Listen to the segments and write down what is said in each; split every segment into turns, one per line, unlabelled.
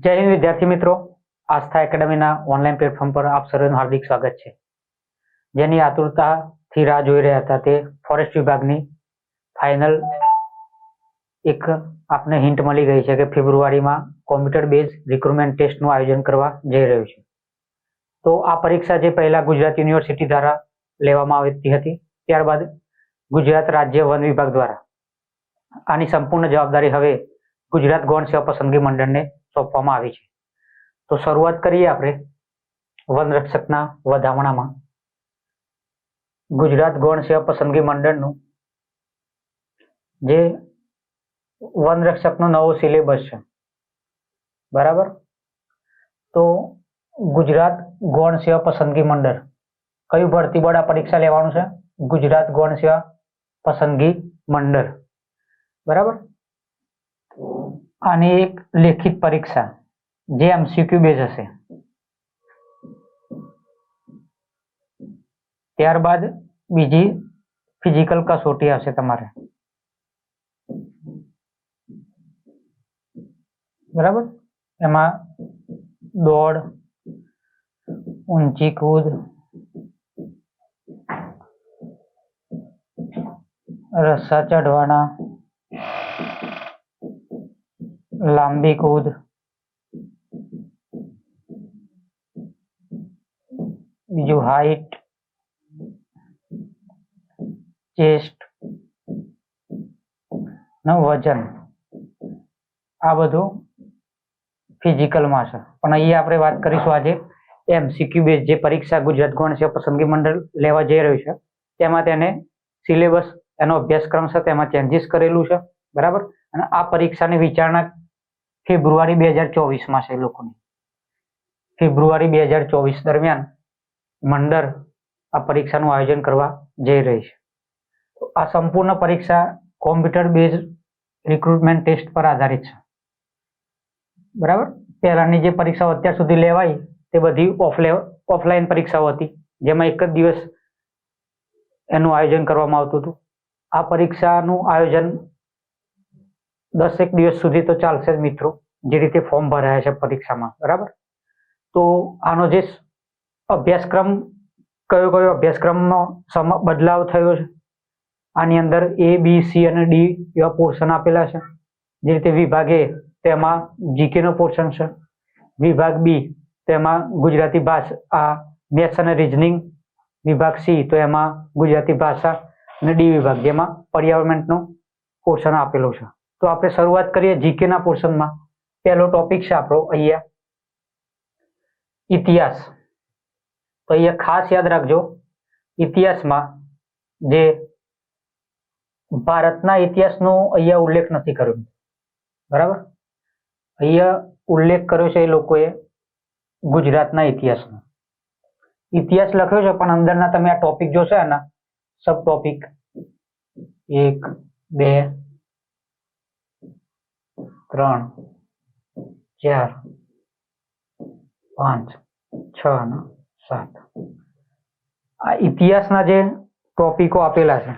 જય હિન્દ વિદ્યાર્થી મિત્રો, આસ્થા એકેડમીના ઓનલાઈન પ્લેટફોર્મ પર આપ સર્વેનું હાર્દિક સ્વાગત છે. જેની આતુરતાથી રાહ જોઈ રહ્યા હતા તે ફોરેસ્ટ વિભાગની ફાઇનલ એક આપને હિન્ટ મળી ગઈ છે કે ફેબ્રુઆરીમાં કોમ્પ્યુટર બેઝ રિક્રુટમેન્ટ ટેસ્ટનું આયોજન કરવા જઈ રહ્યું છે. તો આ પરીક્ષા જે પહેલા ગુજરાત યુનિવર્સિટી દ્વારા લેવામાં આવતી હતી, ત્યારબાદ ગુજરાત રાજ્ય વન વિભાગ દ્વારા આની સંપૂર્ણ જવાબદારી હવે ગુજરાત ગૌણ સેવા પસંદગી મંડળને સોંપવામાં આવી છે. તો શરૂઆત કરીએ આપણે વનરક્ષકના વધામણામાં. ગુજરાત ગૌણ સેવા પસંદગી મંડળનું જે વનરક્ષકનો નવો સિલેબસ છે, બરાબર. તો ગુજરાત ગૌણ સેવા પસંદગી મંડળ કયું ભરતી બોર્ડ આ પરીક્ષા લેવાનું છે? ગુજરાત ગૌણ સેવા પસંદગી મંડળ, બરાબર. આની એક લેખિત પરીક્ષા જે એમસીક્યુ બેઝ હશે. ત્યારબાદ બીજી ફિઝિકલ કસોટી હશે તમારે, બરાબર. એમાં દોડ, ઊંચી કૂદ, રસ્સા ચઢવાના, લાંબી કૂદ, બીજું હાઈટ, ચેસ્ટ ને વજન, આ બધું ફિઝિકલમાં છે. પણ અહીંયા આપણે વાત કરીશું આજે એમસીક્યુ બેઝ જે પરીક્ષા ગુજરાત ગૌણ સેવા પસંદગી મંડળ લેવા જઈ રહ્યું છે તેમાં તેને સિલેબસ, એનો અભ્યાસક્રમ છે તેમાં ચેન્જીસ કરેલું છે, બરાબર. અને આ પરીક્ષાની વિચારણા ફેબ્રુઆરી 2024માં છે. લોકોની ફેબ્રુઆરી 2024 દરમિયાન મંડળ આ પરીક્ષાનું આયોજન કરવા જઈ રહી છે. તો આ સંપૂર્ણ પરીક્ષા કોમ્પ્યુટર બેઝ રિક્રુટમેન્ટ ટેસ્ટ પર આધારિત છે, બરાબર. પહેલાની જે પરીક્ષાઓ અત્યાર સુધી લેવાઈ તે બધી ઓફલાઈન પરીક્ષાઓ હતી, જેમાં એક જ દિવસ એનું આયોજન કરવામાં આવતું હતું. આ પરીક્ષાનું આયોજન 10 દિવસ સુધી તો ચાલશે જ મિત્રો, જે રીતે ફોર્મ ભરાયા છે પરીક્ષામાં, બરાબર. તો આનો જે અભ્યાસક્રમ કયો અભ્યાસક્રમનો બદલાવ થયો છે, આની અંદર A, B, C અને D એવા પોર્શન આપેલા છે. જે રીતે વિભાગ A તેમાં જીકે નો પોર્શન છે, વિભાગ B તેમાં ગુજરાતી ભાષા, મેથ્સ અને રીઝનિંગ, વિભાગ C તો એમાં ગુજરાતી ભાષા અને D વિભાગ જેમાં પર્યાવરણનો પોર્શન આપેલો છે. તો આપણે શરૂઆત કરીએ જીકે ના પોર્શનમાં. પહેલો ટોપિક છે આપણો અહીંયા ઇતિહાસ. તો અહીંયા ખાસ યાદ રાખજો, ઇતિહાસમાં જે ભારતના ઇતિહાસનો અહીંયા ઉલ્લેખ નથી કર્યો, બરાબર. અહીંયા ઉલ્લેખ કર્યો છે એ લોકોએ ગુજરાતના ઇતિહાસનો. ઇતિહાસ લખ્યો છે પણ અંદરના તમે આ ટોપિક જોશો, એના સબ ટોપિક 1, 2, 3, 4, 5, 6 અને 7 આ ઇતિહાસના જે ટોપિકો આપેલા છે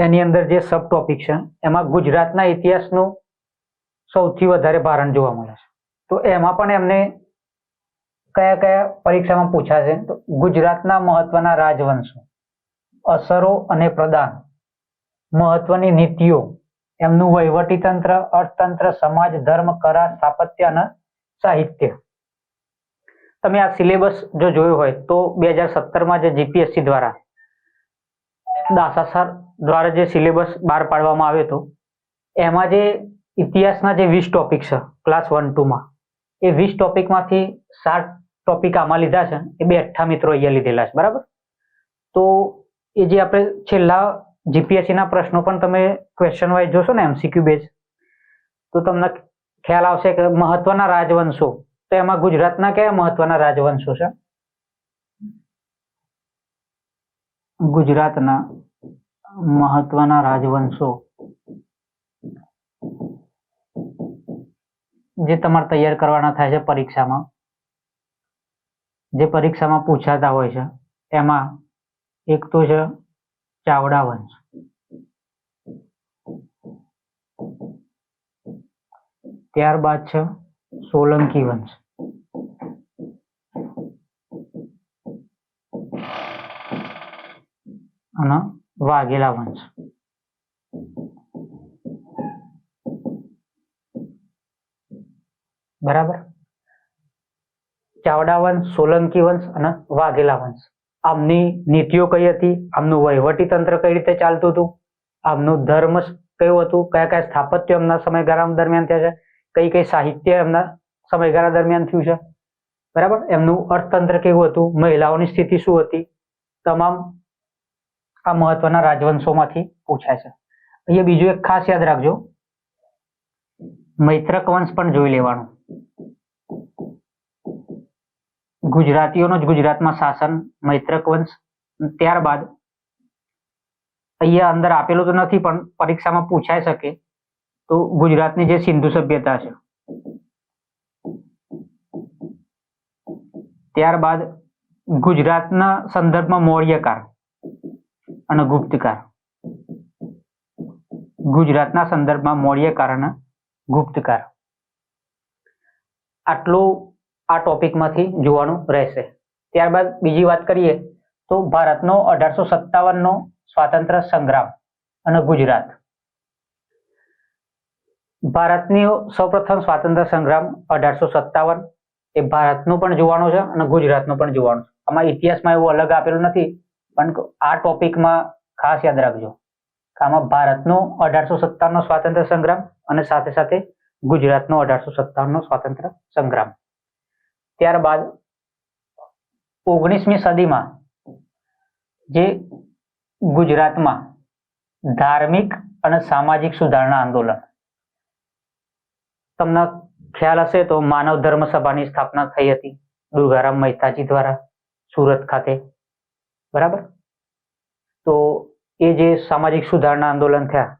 એની અંદર જે સબ ટોપિક છે એમાં ગુજરાતના ઇતિહાસનું સૌથી વધારે ભારણ જોવા મળે છે. તો એમાં પણ એમને કયા પરીક્ષામાં પૂછાશે? તો ગુજરાતના મહત્વના રાજવંશો, અસરો અને પ્રદાન, મહત્વની નીતિઓ, એમનું વહીવટી તંત્ર, અર્થતંત્ર, સમાજ, ધર્મ, કરા, સ્થાપત્ય અને સાહિત્ય. તમે આ સિલેબસ જો જોયો હોય તો 2017માં જે જીપીએસસી દ્વારા દાસાસર દ્વારા જે સિલેબસ બહાર પાડવામાં આવ્યો હતો એમાં જે ઇતિહાસના જે 20 ટોપિક છે ક્લાસ 1-2માં, એ 20 ટોપિકમાંથી 7 ટોપિક આમાં લીધા છે. એ બેઠા મિત્રો અહીંયા લીધેલા છે, બરાબર. તો એ જે આપણે છેલ્લા જીપીએસસીના પ્રશ્નો પણ તમે ક્વેશ્ચન વાઇઝ જોશો ને એમસીક્યુ બેઝ, તો તમને ખ્યાલ આવશે કે મહત્વના રાજવંશો, તો એમાં ગુજરાતના કયા મહત્વના રાજવંશો છે? ગુજરાતના મહત્વના રાજવંશો જે તમારે તૈયાર કરવાના થાય છે પરીક્ષામાં, જે પરીક્ષામાં પૂછાતા હોય છે, એમાં એક તો છે ચાવડા વંશ, ત્યારબાદ છે સોલંકી વંશ અને વાઘેલા વંશ. બરાબર. ચાવડા વંશ, સોલંકી વંશ અને વાઘેલા વંશ. આમની નીતિઓ કઈ હતી, આમનું વહીવટી તંત્ર કઈ રીતે ચાલતું હતું, આમનું ધર્મ કયું હતું, કયા કયા સ્થાપત્ય એમના સમયગાળા દરમિયાન થયા છે, કઈ કઈ સાહિત્ય એમના સમયગાળા દરમિયાન થયું છે. બરાબર. એમનું અર્થતંત્ર કેવું હતું, મહિલાઓની સ્થિતિ શું હતી, તમામ આ મહત્વના રાજવંશોમાંથી પૂછાય છે. અહીંયા બીજું એક ખાસ યાદ રાખજો, મૈત્રક વંશ પણ જોઈ લેવાનું. ગુજરાતીઓનો જ ગુજરાતમાં શાસન મૈત્રક વંશ. ત્યારબાદ અહીંયા અંદર આપેલું તો નથી પણ પરીક્ષામાં પૂછાઈ શકે તો ગુજરાતની જે સિંધુ સભ્યતા છે, ત્યારબાદ ગુજરાતના સંદર્ભમાં મૌર્યકાળ અને ગુપ્તકાળ. ગુજરાતના સંદર્ભમાં મૌર્યકાળ અને ગુપ્તકાળ. આટલું આ ટોપિકમાંથી જોવાનું રહેશે. ત્યારબાદ બીજી વાત કરીએ તો ભારતનો 1857 નો સ્વાતંત્ર્ય સંગ્રામ અને ગુજરાત. ભારતની સૌપ્રથમ સ્વાતંત્ર્ય સંગ્રામ 1857 એ ભારતનું પણ જોવાનું છે અને ગુજરાતનું પણ જોવાનું છે. આમાં ઇતિહાસમાં એવું અલગ આપેલું નથી પણ આ ટોપિકમાં ખાસ યાદ રાખજો કે આમાં ભારતનો 1857 નો સ્વાતંત્ર્ય સંગ્રામ અને સાથે સાથે ગુજરાતનો 1857 નો સ્વાતંત્ર્ય સંગ્રામ. ત્યારબાદ 19મી સદીમાં જે ગુજરાતમાં ધાર્મિક અને સામાજિક સુધારણા આંદોલન, તમને ખ્યાલ હશે તો માનવ ધર્મ સભાની સ્થાપના થઈ હતી દુર્ગારામ મહેતાજી દ્વારા સુરત ખાતે. બરાબર. તો એ જે સામાજિક સુધારણા આંદોલન થયા,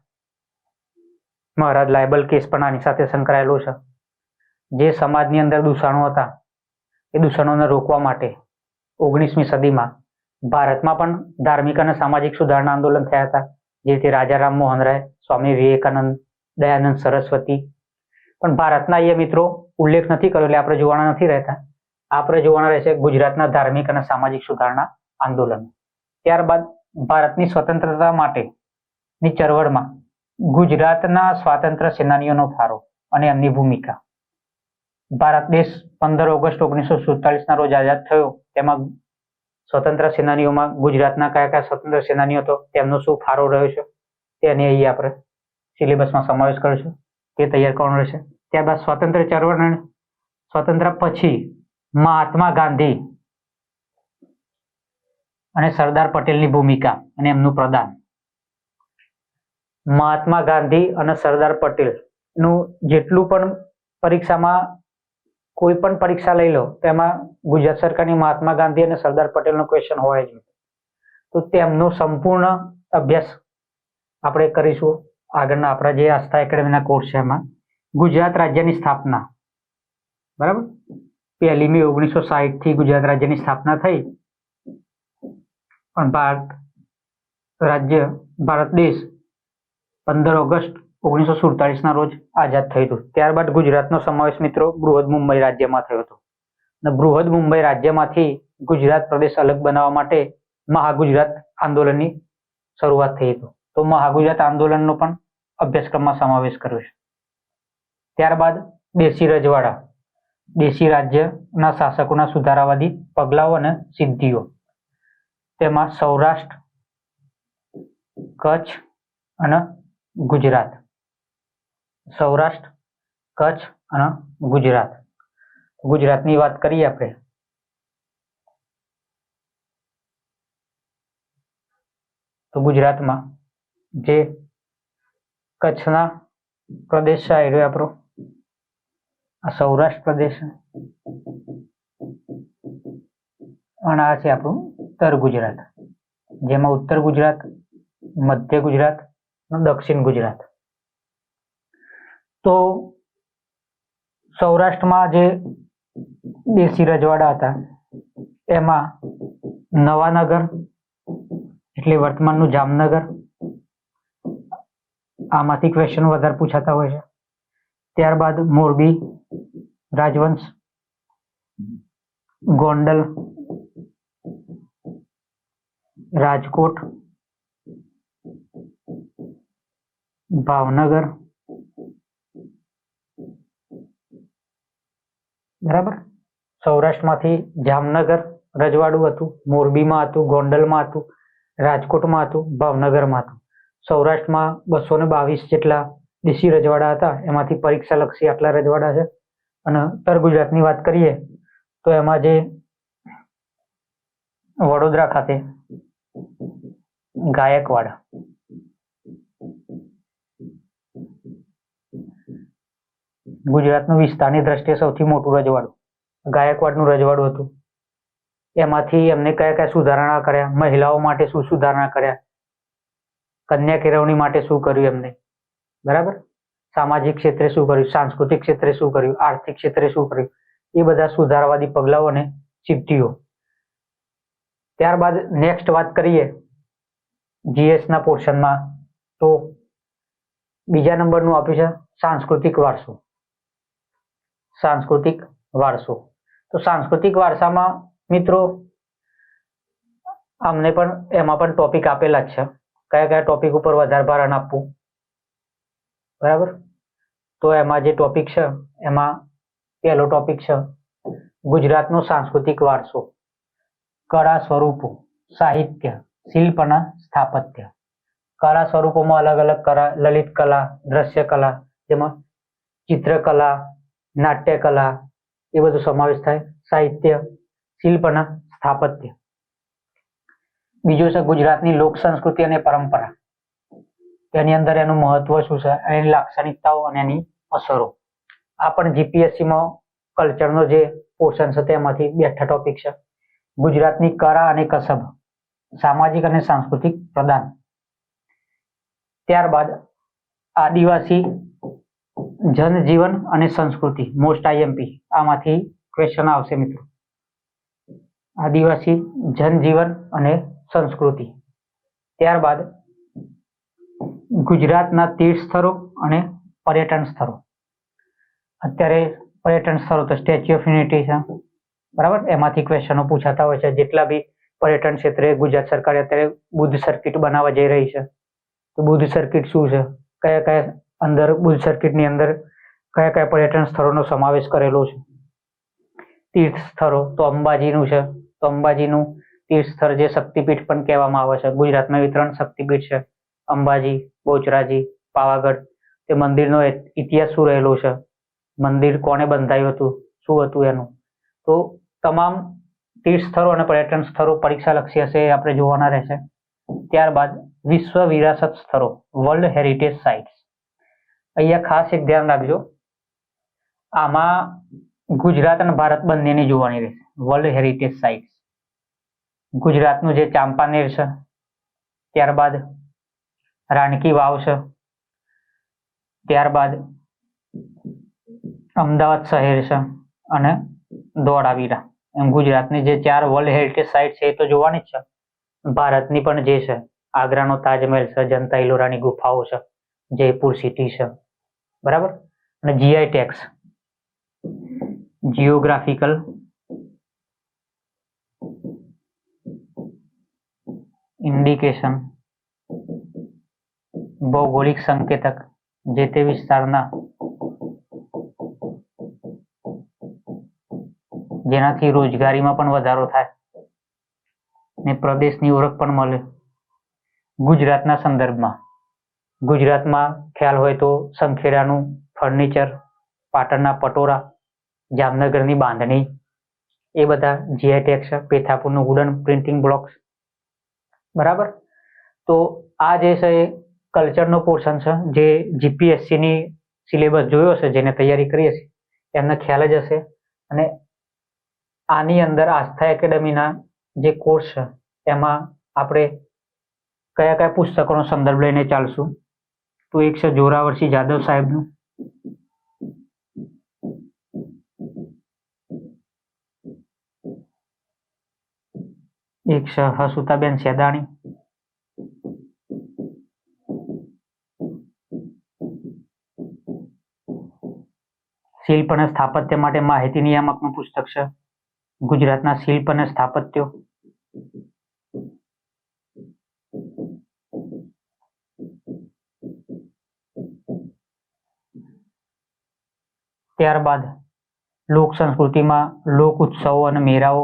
મહારાજ લાયબલ કેસ પણ આની સાથે સંકળાયેલો છે. જે સમાજની અંદર દૂષણો હતા એ દૂષણોને રોકવા માટે 19મી સદીમાં ભારતમાં પણ ધાર્મિક અને સામાજિક સુધારણા આંદોલન થયા હતા. જે રીતે રાજા રામ મોહન રાય, સ્વામી વિવેકાનંદ, દયાનંદ સરસ્વતી. પણ ભારતના એ મિત્રો ઉલ્લેખ નથી કર્યો એટલે આપણે જોવાના નથી રહેતા. આપણે જોવાના રહેશે ગુજરાતના ધાર્મિક અને સામાજિક સુધારણા આંદોલન. ત્યારબાદ ભારતની સ્વતંત્રતા માટેની ચળવળમાં ગુજરાતના સ્વાતંત્ર્ય સેનાનીઓનો ફાળો અને એમની ભૂમિકા. ભારત દેશ 15 ઓગસ્ટ 1947 રોજ આઝાદ થયો. તેમાં સ્વતંત્ર સેનાનીઓમાં ગુજરાતના કયા કયા સ્વતંત્ર સેનાનીઓ હતો, તેમનો શું ફાળો રહ્યો છે તેને અહીં આપણે સિલેબસમાં સમાવેશ કર્યો છે, તે તૈયાર કરવાનું રહેશે. ત્યારબાદ સ્વતંત્ર ચળવળ અને સ્વતંત્ર પછી મહાત્મા ગાંધી અને સરદાર પટેલની ભૂમિકા અને એમનું પ્રદાન. મહાત્મા ગાંધી અને સરદાર પટેલનું જેટલું પણ પરીક્ષામાં કોઈ પણ પરીક્ષા લઈ લો તેમાં ગુજરાત સરકારની મહાત્મા ગાંધી અને સરદાર પટેલનો ક્વેશ્ચન હોય જ. તો તેમનો સંપૂર્ણ અભ્યાસ આપણે કરીશું આગળના આપણા જે આસ્થા એકેડેમીના કોર્સ છે એમાં. ગુજરાત રાજ્યની સ્થાપના. બરાબર. 1 મે 1960 થી ગુજરાત રાજ્યની સ્થાપના થઈ પણ ભારત દેશ 15 ઓગસ્ટ 1947 રોજ આઝાદ થયું હતું. ત્યારબાદ ગુજરાતનો સમાવેશ મિત્રો બૃહદ મુંબઈ રાજ્યમાં થયો હતો અને બૃહદ મુંબઈ રાજ્યમાંથી ગુજરાત પ્રદેશ અલગ બનાવવા માટે મહાગુજરાત આંદોલનની શરૂઆત થઈ હતી. તો મહાગુજરાત આંદોલનનો પણ અભ્યાસક્રમમાં સમાવેશ કર્યો છે. ત્યારબાદ દેશી રજવાડા, દેશી રાજ્યના શાસકોના સુધારાવાદી પગલાઓ અને સિદ્ધિઓ. તેમાં સૌરાષ્ટ્ર, કચ્છ અને ગુજરાત. સૌરાષ્ટ્ર, કચ્છ અને ગુજરાત. ગુજરાતની વાત કરીએ આપણે તો ગુજરાતમાં જે કચ્છના પ્રદેશ છે એ આપણો આ સૌરાષ્ટ્ર પ્રદેશ અને આ છે આપણું ઉત્તર ગુજરાત, જેમાં ઉત્તર ગુજરાત, મધ્ય ગુજરાત અને દક્ષિણ ગુજરાત. તો સૌરાષ્ટ્રમાં જે દેશી રજવાડા હતા એમાં નવાનગર એટલે વર્તમાનનું જામનગર, આમાંથી ક્વેશ્ચન વધારે પૂછાતા હોય છે. ત્યારબાદ મોરબી, રાજવંશ, ગોંડલ, રાજકોટ, ભાવનગર, બરાબર. સૌરાષ્ટ્રમાંથી જામનગર રજવાડું હતું, મોરબીમાં હતું, ગોંડલમાં હતું, રાજકોટમાં હતું, ભાવનગરમાં હતું. સૌરાષ્ટ્રમાં 222 જેટલા દેશી રજવાડા હતા, એમાંથી પરીક્ષા લક્ષી આટલા રજવાડા છે. અને ઉત્તર ગુજરાતની વાત કરીએ તો એમાં જે વડોદરા ખાતે ગાયકવાડ, ગુજરાતનું વિસ્તારની દ્રષ્ટિએ સૌથી મોટું રજવાડું ગાયકવાડનું રજવાડું હતું. એમાંથી એમને કયા કયા સુધારણા કર્યા, મહિલાઓ માટે શું સુધારણા કર્યા, કન્યા કેળવણી માટે શું કર્યું એમને, બરાબર. સામાજિક ક્ષેત્રે શું કર્યું, સાંસ્કૃતિક ક્ષેત્રે શું કર્યું, આર્થિક ક્ષેત્રે શું કર્યું, એ બધા સુધારવાદી પગલાઓ અને સિદ્ધિઓ. ત્યારબાદ નેક્સ્ટ વાત કરીએ જીએસના પોર્શનમાં તો બીજા નંબરનું આપ્યું છે સાંસ્કૃતિક વારસો. સાંસ્કૃતિક વારસો, તો સાંસ્કૃતિક વારસામાં મિત્રો અમને પણ એમાં પણ ટોપિક આપેલા જ છે, કયા કયા ટોપિક ઉપર વધારે ભારણ આપવું, બરાબર. તો એમાં જે ટોપિક છે એમાં પહેલો ટોપિક છે ગુજરાતનો સાંસ્કૃતિક વારસો, કળા સ્વરૂપો, સાહિત્ય, શિલ્પ અને સ્થાપત્ય. કળા સ્વરૂપોમાં અલગ અલગ કળા, લલિત કલા, દ્રશ્ય કલા, જેમાં ચિત્રકલા, નાટ્ય કલા એ બધું સમાવેશ થાય. સાહિત્ય, શિલ્પ અને સ્થાપત્ય. બીજું છે ગુજરાતની લોક સંસ્કૃતિ અને પરંપરા, તેની અંદર એનું મહત્વ શું છે, એની લાક્ષણિકતાઓ અને એની અસરો. આ પણ જીપીએસસીમાં કલ્ચરનો જે પોર્શન છે તેમાંથી બેઠા ટોપિક છે. ગુજરાતની કળા અને કસબ, સામાજિક અને સાંસ્કૃતિક પ્રદાન. ત્યારબાદ આદિવાસી જનજીવન અને સંસ્કૃતિ, મોસ્ટ આઈએમપી, આમાંથી ક્વેશ્ચન આવશે મિત્રો. આદિવાસી જનજીવન અને સંસ્કૃતિ. ત્યારબાદ ગુજરાતના તીર્થ સ્થળો અને પર્યટન સ્થળો. અત્યારે પર્યટન સ્થળો તો સ્ટેચ્યુ ઓફ યુનિટી છે, બરાબર. એમાંથી ક્વેશ્ચનો પૂછાતા હોય છે. જેટલા બી પર્યટન ક્ષેત્રે ગુજરાત સરકારે અત્યારે બુદ્ધ સર્કિટ બનાવવા જઈ રહી છે, તો બુદ્ધ સર્કિટ શું છે, કયા કયા અંદર બુદ્ધ સર્કિટની અંદર કયા કયા પર્યટન સ્થળોનો સમાવેશ કરેલો છે. તીર્થ સ્થળો તો અંબાજીનું છે, તો અંબાજીનું તીર્થ સ્થળ જે શક્તિપીઠ પણ કહેવામાં આવે છે. ગુજરાતમાં 3 શક્તિપીઠ છે, અંબાજી, બહુચરાજી, પાવાગઢ. તે મંદિરનો ઇતિહાસ શું રહેલો છે, મંદિર કોને બંધાયું હતું, શું હતું એનું. તો તમામ તીર્થ સ્થળો અને પર્યટન સ્થળો પરીક્ષા લક્ષી હશે, એ આપણે જોવાના રહેશે. ત્યારબાદ વિશ્વ વિરાસત સ્થળો, વર્લ્ડ હેરિટેજ સાઇટ્સ. અહીંયા ખાસ એક ધ્યાન રાખજો, આમાં ગુજરાત અને ભારત બંનેની જોવાની રહેશે. વર્લ્ડ હેરિટેજ સાઇટ્સ ગુજરાતનું જે ચાંપાનેર છે, ત્યારબાદ રાણકી વાવ છે, ત્યારબાદ અમદાવાદ શહેર છે અને ધોળાવીરા. એમ ગુજરાતની જે 4 વર્લ્ડ હેરિટેજ સાઇટ છે એ તો જોવાની જ છે. ભારતની પણ જે છે આગ્રાનો તાજમહેલ છે, જનતા ઇલોરાની ગુફાઓ છે, જયપુર સિટી છે, બરાબર. અને જીઆઈ ટેક્સ, જીઓગ્રાફિકલ ઇન્ડિકેશન, ભૌગોલિક સંકેતક, જે તે વિસ્તારના જેનાથી રોજગારીમાં પણ વધારો થાય ને પ્રદેશની ઓળખ પણ મળે. ગુજરાતના સંદર્ભમાં, ગુજરાતમાં ખ્યાલ હોય તો સંખેડાનું ફર્નિચર, પાટણના પટોળા, જામનગરની બાંધણી, એ બધા જીઆઈ ટેક્સ છે. પેથાપુરનું વુડન પ્રિન્ટિંગ બ્લોક્સ, બરાબર. તો આ જે છે એ કલ્ચરનો પોર્શન છે, જે જીપીએસસીની સિલેબસ જોયો હશે, જેને તૈયારી કરી હશે એમને ખ્યાલ જ હશે. અને આની અંદર આસ્થા એકેડમીના જે કોર્સ છે એમાં આપણે કયા કયા પુસ્તકોનો સંદર્ભ લઈને ચાલશું, તો એક છે જોરાવરસિંહ જાદવ સાહેબનું, એક છે હસુતાબેન સેદાણી, શિલ્પ શિલ્પ અને સ્થાપત્ય માટે માહિતી નિયામકનું પુસ્તક છે. ગુજરાતના શિલ્પ અને સ્થાપત્યો. ત્યારબાદ લોક સંસ્કૃતિમાં લોક ઉત્સવો અને મેળાઓ.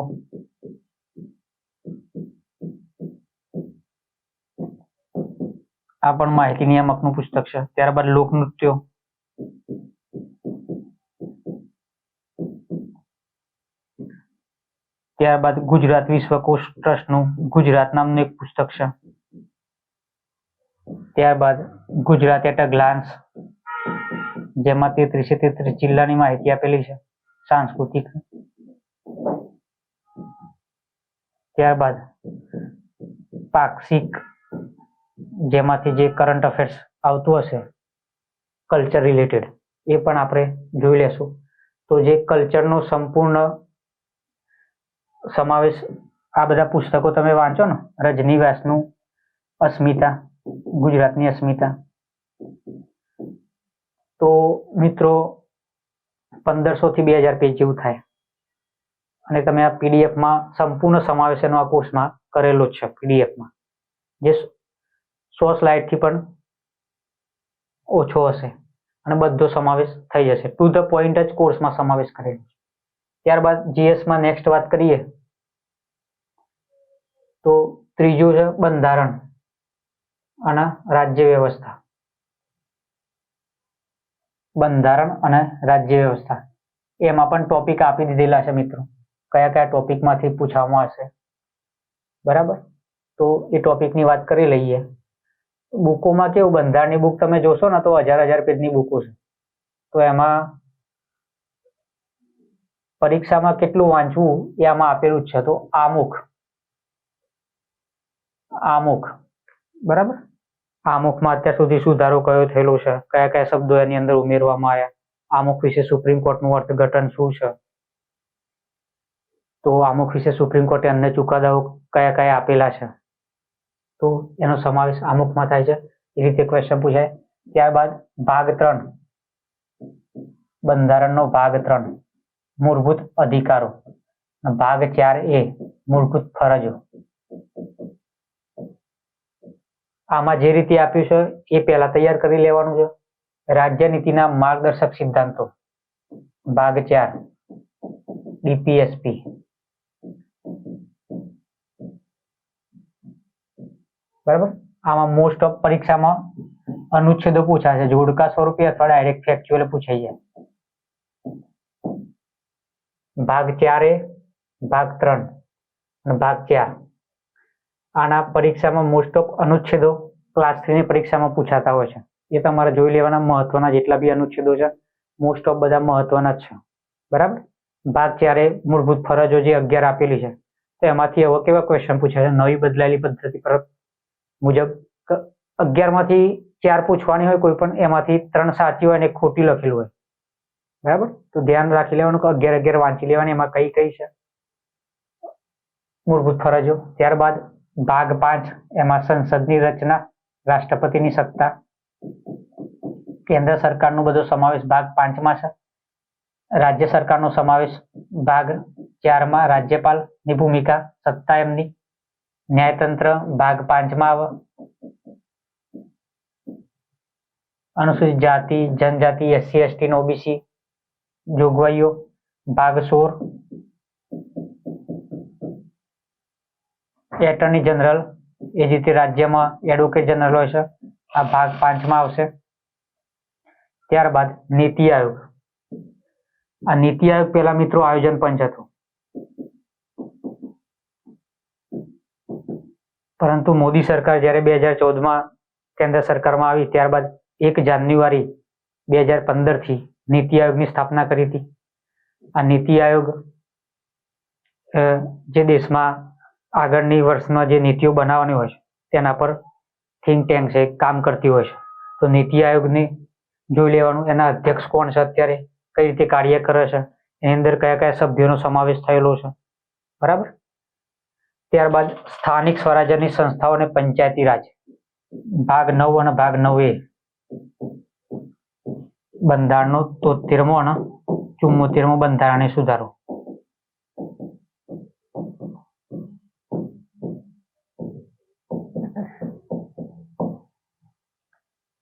આ પણ માહિતી નિયામકનું પુસ્તક છે. ત્યારબાદ લોકનૃત્યો. ત્યારબાદ ગુજરાત વિશ્વકોશ ટ્રસ્ટનું ગુજરાત નામનું એક પુસ્તક છે. ત્યારબાદ ગુજરાત એટ અ ગ્લાન્સ, જેમાં 33 જિલ્લાની માહિતી આપેલી છે સાંસ્કૃતિક. ત્યારબાદ પાક્ષિક, જેમાંથી જે કરંટ અફેર્સ આવતું હશે કલ્ચર રિલેટેડ એ પણ આપણે જોઈ લેશું. તો જે કલ્ચરનો સંપૂર્ણ સમાવેશ આ બધા પુસ્તકો તમે વાંચો ને, રજની વ્યાસનું અસ્મિતા, ગુજરાતની અસ્મિતા, તો મિત્રો 1500 થી 2000 પેજ જેવું થાય. અને તમે આ પીડીએફમાં સંપૂર્ણ સમાવેશ એનો આ કોર્સમાં કરેલો જ છે. પીડીએફમાં જે 100 સ્લાઇડથી પણ ઓછો હશે અને બધો સમાવેશ થઈ જશે. ટુ ધ પોઈન્ટ જ કોર્સમાં સમાવેશ કરેલો છે. ત્યારબાદ જીએસમાં નેક્સ્ટ વાત કરીએ તો ત્રીજું છે બંધારણ અને રાજ્ય વ્યવસ્થા. બંધારણ અને રાજ્ય વ્યવસ્થા એમાં પણ ટોપિક આપી દીધેલા છે મિત્રો, કયા કયા ટોપિકમાંથી પૂછવામાં હશે. બરાબર, તો એ ટોપિકની વાત કરી લઈએ. બુકોમાં કેવું, બંધારણની બુક તમે જોશો ને તો 1000 પેજની બુકો છે. તો એમાં પરીક્ષામાં કેટલું વાંચવું એ આમાં આપેલું જ છે. તો આમુખ, બરાબર, આમુખમાં અત્યાર સુધી સુધારો કયો થયેલો છે, કયા કયા શબ્દો એની અંદર ઉમેરવામાં આવ્યા, આમુખ વિશે સુપ્રીમ કોર્ટનું અર્થઘટન શું છે, તો આમુખ વિશે સુપ્રીમ કોર્ટે અન્ય ચુકાદાઓ કયા કયા આપેલા છે, તો એનો સમાવેશ આમુખમાં થાય છે. એ રીતે ક્વેશ્ચન પૂછાય. ત્યારબાદ ભાગ 3, બંધારણનો ભાગ 3 મૂળભૂત અધિકારો, ભાગ 4A મૂળભૂત ફરજો. આમાં જે રીતે આપ્યું છે એ પહેલા તૈયાર કરી લેવાનું છે. રાજ્ય નીતિના માર્ગદર્શક સિદ્ધાંતો, ભાગ 4 ડીપીએસપી. બરાબર, આમાં મોસ્ટ ઓફ પરીક્ષામાં અનુચ્છેદો પૂછાશે, જોડકા સ્વરૂપે અથવા ડાયરેક્ટ ફેક્ચ્યુઅલ પૂછાઈ જાય. ભાગ 4A, ભાગ 3 અને ભાગ 4 આના પરીક્ષામાં મોસ્ટ ઓફ અનુચ્છેદો ક્લાસ 3 ની પરીક્ષામાં પૂછાતા હોય છે. એ તમારે જોઈ લેવાના. મહત્વના જેટલા બી અનુચ્છેદો છે મોસ્ટ ઓફ બધા મહત્વના જ છે. બરાબર, ભાગ 4A મૂળભૂત ફરજો જે 11 આપેલી છે, તો એમાંથી હવે કેવા ક્વેશ્ચન પૂછાય છે, નવી બદલાયેલી પદ્ધતિ પર મુજબ 11 માંથી 4 પૂછવાની હોય કોઈ પણ, એમાંથી 3 સાચી હોય અને 1 ખોટી લખેલું હોય. બરાબર, તો ધ્યાન રાખી લેવાનું કે 11 વાંચી લેવાની, એમાં કઈ કઈ છે મૂળભૂત ફરજો. ત્યારબાદ ભાગ 5 એમાં સંસદની રચના, રાષ્ટ્રપતિની સત્તા, કેન્દ્ર સરકારનો બધો સમાવેશ ભાગ 5માં છે. રાજ્ય સરકારનો સમાવેશ ભાગ 4માં, રાજ્યપાલની ભૂમિકા, સત્તા એમની. ન્યાયતંત્ર ભાગ 5માં આવે. અનુસૂચિત જાતિ, જનજાતિ, SC ST અને OBC જોગવાઈઓ ભાગ 16. એટર્ની જનરલ, એ જ રીતે રાજ્યમાં એડવોકેટ જનરલ હોય છે, આ ભાગ 5માં આવશે. ત્યારબાદ નીતિ આયોગ. આ નીતિ આયોગ પહેલા મિત્રો આયોજન પંચ હતું, પરંતુ મોદી સરકાર જ્યારે 2014માં કેન્દ્ર સરકારમાં આવી ત્યારબાદ 1 જાન્યુઆરી 2015 થી નીતિ આયોગની સ્થાપના કરી હતી. આ નીતિ આયોગ જે દેશમાં આગળની વર્ષમાં જે નીતિઓ બનાવવાની હોય છે તેના પર થિંક ટેન્ક છે, કામ કરતી હોય છે. તો નીતિ આયોગને જોઈ લેવાનું, એના અધ્યક્ષ કોણ છે, અત્યારે કઈ રીતે કાર્ય કરે છે, એની અંદર કયા કયા સભ્યોનો સમાવેશ થયેલો છે. બરાબર, ત્યારબાદ સ્થાનિક સ્વરાજ્યની સંસ્થાઓ અને પંચાયતી રાજ, ભાગ 9 અને ભાગ 9A બંધારણનો 73મો અને 74મો બંધારણીય સુધારો.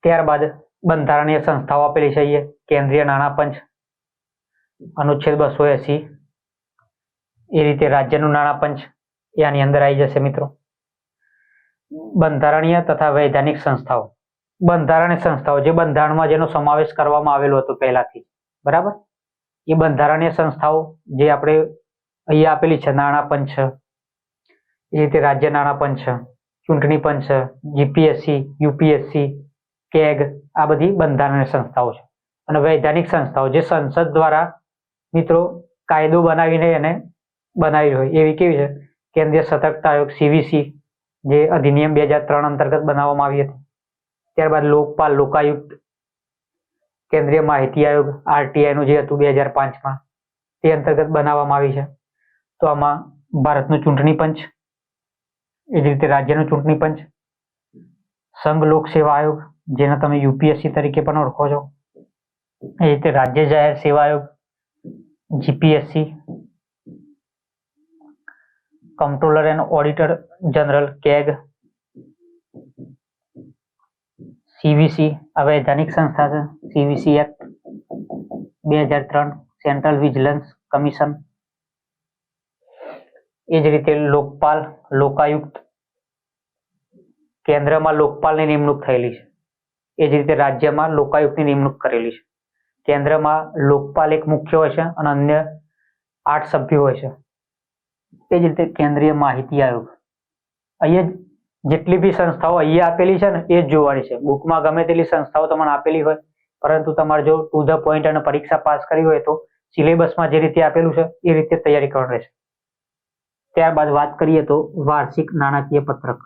ત્યારબાદ બંધારણીય સંસ્થાઓ આપેલી છે. અહીંયા કેન્દ્રીય નાણાં પંચ અનુચ્છેદ 280. એ રીતે રાજ્યનું નાણાં પંચ આની અંદર આવી જશે મિત્રો. બંધારણીય તથા વૈધાનિક સંસ્થાઓ. બંધારણીય સંસ્થાઓ જે બંધારણમાં જેનો સમાવેશ કરવામાં આવેલો હતો પહેલાથી, બરાબર, એ બંધારણીય સંસ્થાઓ જે આપણે અહીંયા આપેલી છે. નાણાં પંચ, એ રીતે રાજ્ય નાણાં પંચ, ચૂંટણી પંચ, જીપીએસસી, યુપીએસસી, કેગ, આ બધી બંધારણીય સંસ્થાઓ છે. અને વૈધાનિક સંસ્થાઓ જે સંસદ દ્વારા મિત્રો કાયદો બનાવીને એને બનાવી હોય એવી કેવી છે? કેન્દ્રીય સતર્કતા આયોગ સીવીસી, જે અધિનિયમ 2003 અંતર્ગત બનાવવામાં આવી હતી. ત્યારબાદ લોકપાલ, લોકાયુક્ત, કેન્દ્રીય માહિતી આયોગ આરટીઆઈ નું જે હતું 2005માં, તે અંતર્ગત બનાવવામાં આવી છે. તો આમાં ભારતનું ચૂંટણી પંચ, એ જ રીતે રાજ્યનું ચૂંટણી પંચ, સંઘ લોક સેવા આયોગ જેને તમે યુપીએસસી તરીકે પણ ઓળખો છો, એ રીતે રાજ્ય જાહેર સેવા આયોગ GPSC, controller and auditor general CAG, CVC આ વૈધાનિક સંસ્થા છે. CVC act 2003, central vigilance commission. એ જ રીતે લોકપાલ, લોકાયુક્ત, કેન્દ્રમાં લોકપાલની નિમણૂક થયેલી છે. એ જ રીતે રાજ્યમાં લોકાયુક્તની નિમણૂક કરેલી છે. કેન્દ્રમાં લોકપાલ એક મુખ્ય હોય છે અને અન્ય 8 સભ્યો હોય છે. એ જ રીતે કેન્દ્રીય માહિતી આયોગ. અહીંયા જેટલી બી સંસ્થાઓ અહીંયા આપેલી છે ને એ જ જોવાની છે. બુકમાં ગમે તેટલી સંસ્થાઓ તમને આપેલી હોય, પરંતુ તમારે જો ટુ ધ પોઈન્ટ અને પરીક્ષા પાસ કરી હોય તો સિલેબસમાં જે રીતે આપેલું છે એ રીતે તૈયારી કરવાની રહેશે. ત્યારબાદ વાત કરીએ તો વાર્ષિક નાણાકીય પત્રક,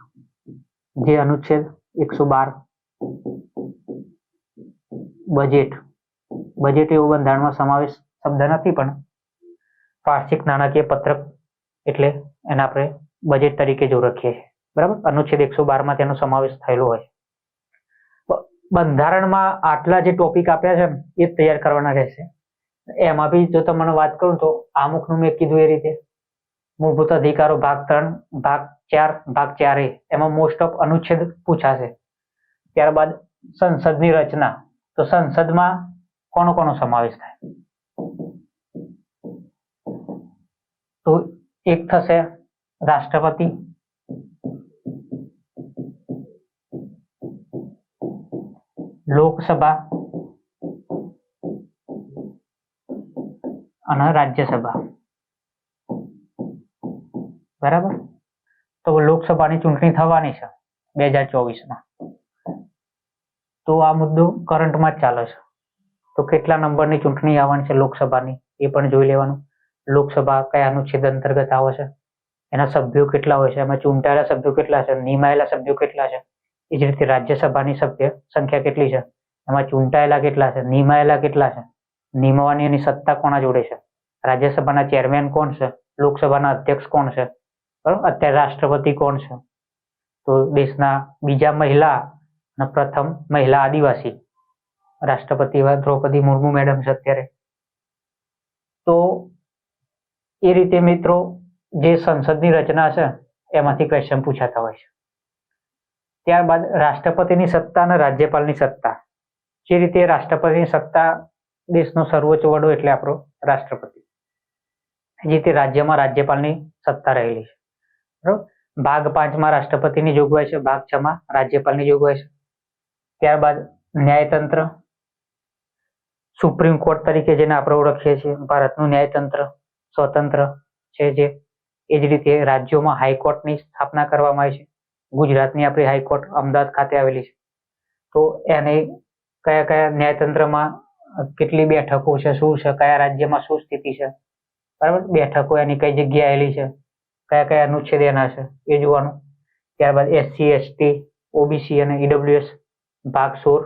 જે અનુચ્છેદ 112, બજેટ. બજેટ એવો બંધારણમાં સમાવેશ શબ્દ નથી, પણ વાર્ષિક નાણાકીય પત્રક એટલે એને આપણે બજેટ તરીકે જો રાખીએ છીએ, બરાબર. અનુચ્છેદ 112માં તેનો સમાવેશ થયેલો હોય. બંધારણમાં આટલા જે ટોપિક આપ્યા છે ને એ તૈયાર કરવાના રહેશે. એમાં બી જો તમને વાત કરું તો આમુખનું મેં કીધું એ રીતે મૂળભૂત અધિકારો ભાગ 3, ભાગ 4, ભાગ 4A એમાં મોસ્ટ ઓફ અનુચ્છેદ પૂછાશે. ત્યારબાદ સંસદની રચના, તો સંસદમાં કોનો કોનો સમાવેશ થાય? તો એક થશે રાષ્ટ્રપતિ, લોકસભા અને રાજ્યસભા, બરાબર. તો લોકસભાની ચૂંટણી થવાની છે 2024માં. તો આ મુદ્દો કરંટમાં જ ચાલે છે. તો કેટલા નંબરની ચૂંટણી આવવાની છે લોકસભાની એ પણ જોઈ લેવાનું. લોકસભા કયા અનુચ્છેદ અંતર્ગત આવે છે, એના સભ્યો કેટલા હોય છે, એમાં ચૂંટાયેલા સભ્યો કેટલા છે, નિમાયેલા સભ્યો કેટલા છે. એ જ રીતે રાજ્યસભાની સભ્ય સંખ્યા કેટલી છે, એમાં ચૂંટાયેલા કેટલા છે, નિમાયેલા કેટલા છે, નિમવાની એની સત્તા કોના જોડે છે, રાજ્યસભાના ચેરમેન કોણ છે, લોકસભાના અધ્યક્ષ કોણ છે, બરાબર. અત્યારે રાષ્ટ્રપતિ કોણ છે? તો દેશના બીજા મહિલા અને પ્રથમ મહિલા આદિવાસી રાષ્ટ્રપતિ એવા દ્રૌપદી મુર્મુ મેડમ છે અત્યારે. તો એ રીતે મિત્રો જે સંસદની રચના છે એમાંથી ક્વેશ્ચન પૂછાતા હોય છે. ત્યારબાદ રાષ્ટ્રપતિની સત્તા અને રાજ્યપાલની સત્તા. જે રીતે રાષ્ટ્રપતિની સત્તા દેશનો સર્વોચ્ચ વડો એટલે આપણો રાષ્ટ્રપતિ. જે રીતે રાજ્યમાં રાજ્યપાલની સત્તા રહેલી છે, બરાબર. ભાગ 5માં રાષ્ટ્રપતિની જોગવાઈ છે, ભાગ 6માં રાજ્યપાલની જોગવાઈ છે. ત્યારબાદ ન્યાયતંત્ર, સુપ્રીમ કોર્ટ તરીકે જેને આપણે ઓળખીએ છીએ. ભારતનું ન્યાયતંત્ર સ્વતંત્ર છે. જે એ જ રીતે રાજ્યોમાં હાઈકોર્ટની સ્થાપના કરવામાં આવી છે. ગુજરાતની આપણી હાઈકોર્ટ અમદાવાદ ખાતે આવેલી છે. તો એને કયા કયા ન્યાયતંત્રમાં કેટલી બેઠકો છે, શું છે, કયા રાજ્યમાં શું સ્થિતિ છે, બરાબર. બેઠકો એની કઈ જગ્યાએ આવેલી છે, કયા કયા અનુચ્છેદ એના છે એ જોવાનું. ત્યારબાદ SC, ST, OBC અને EWS ભાગ 16.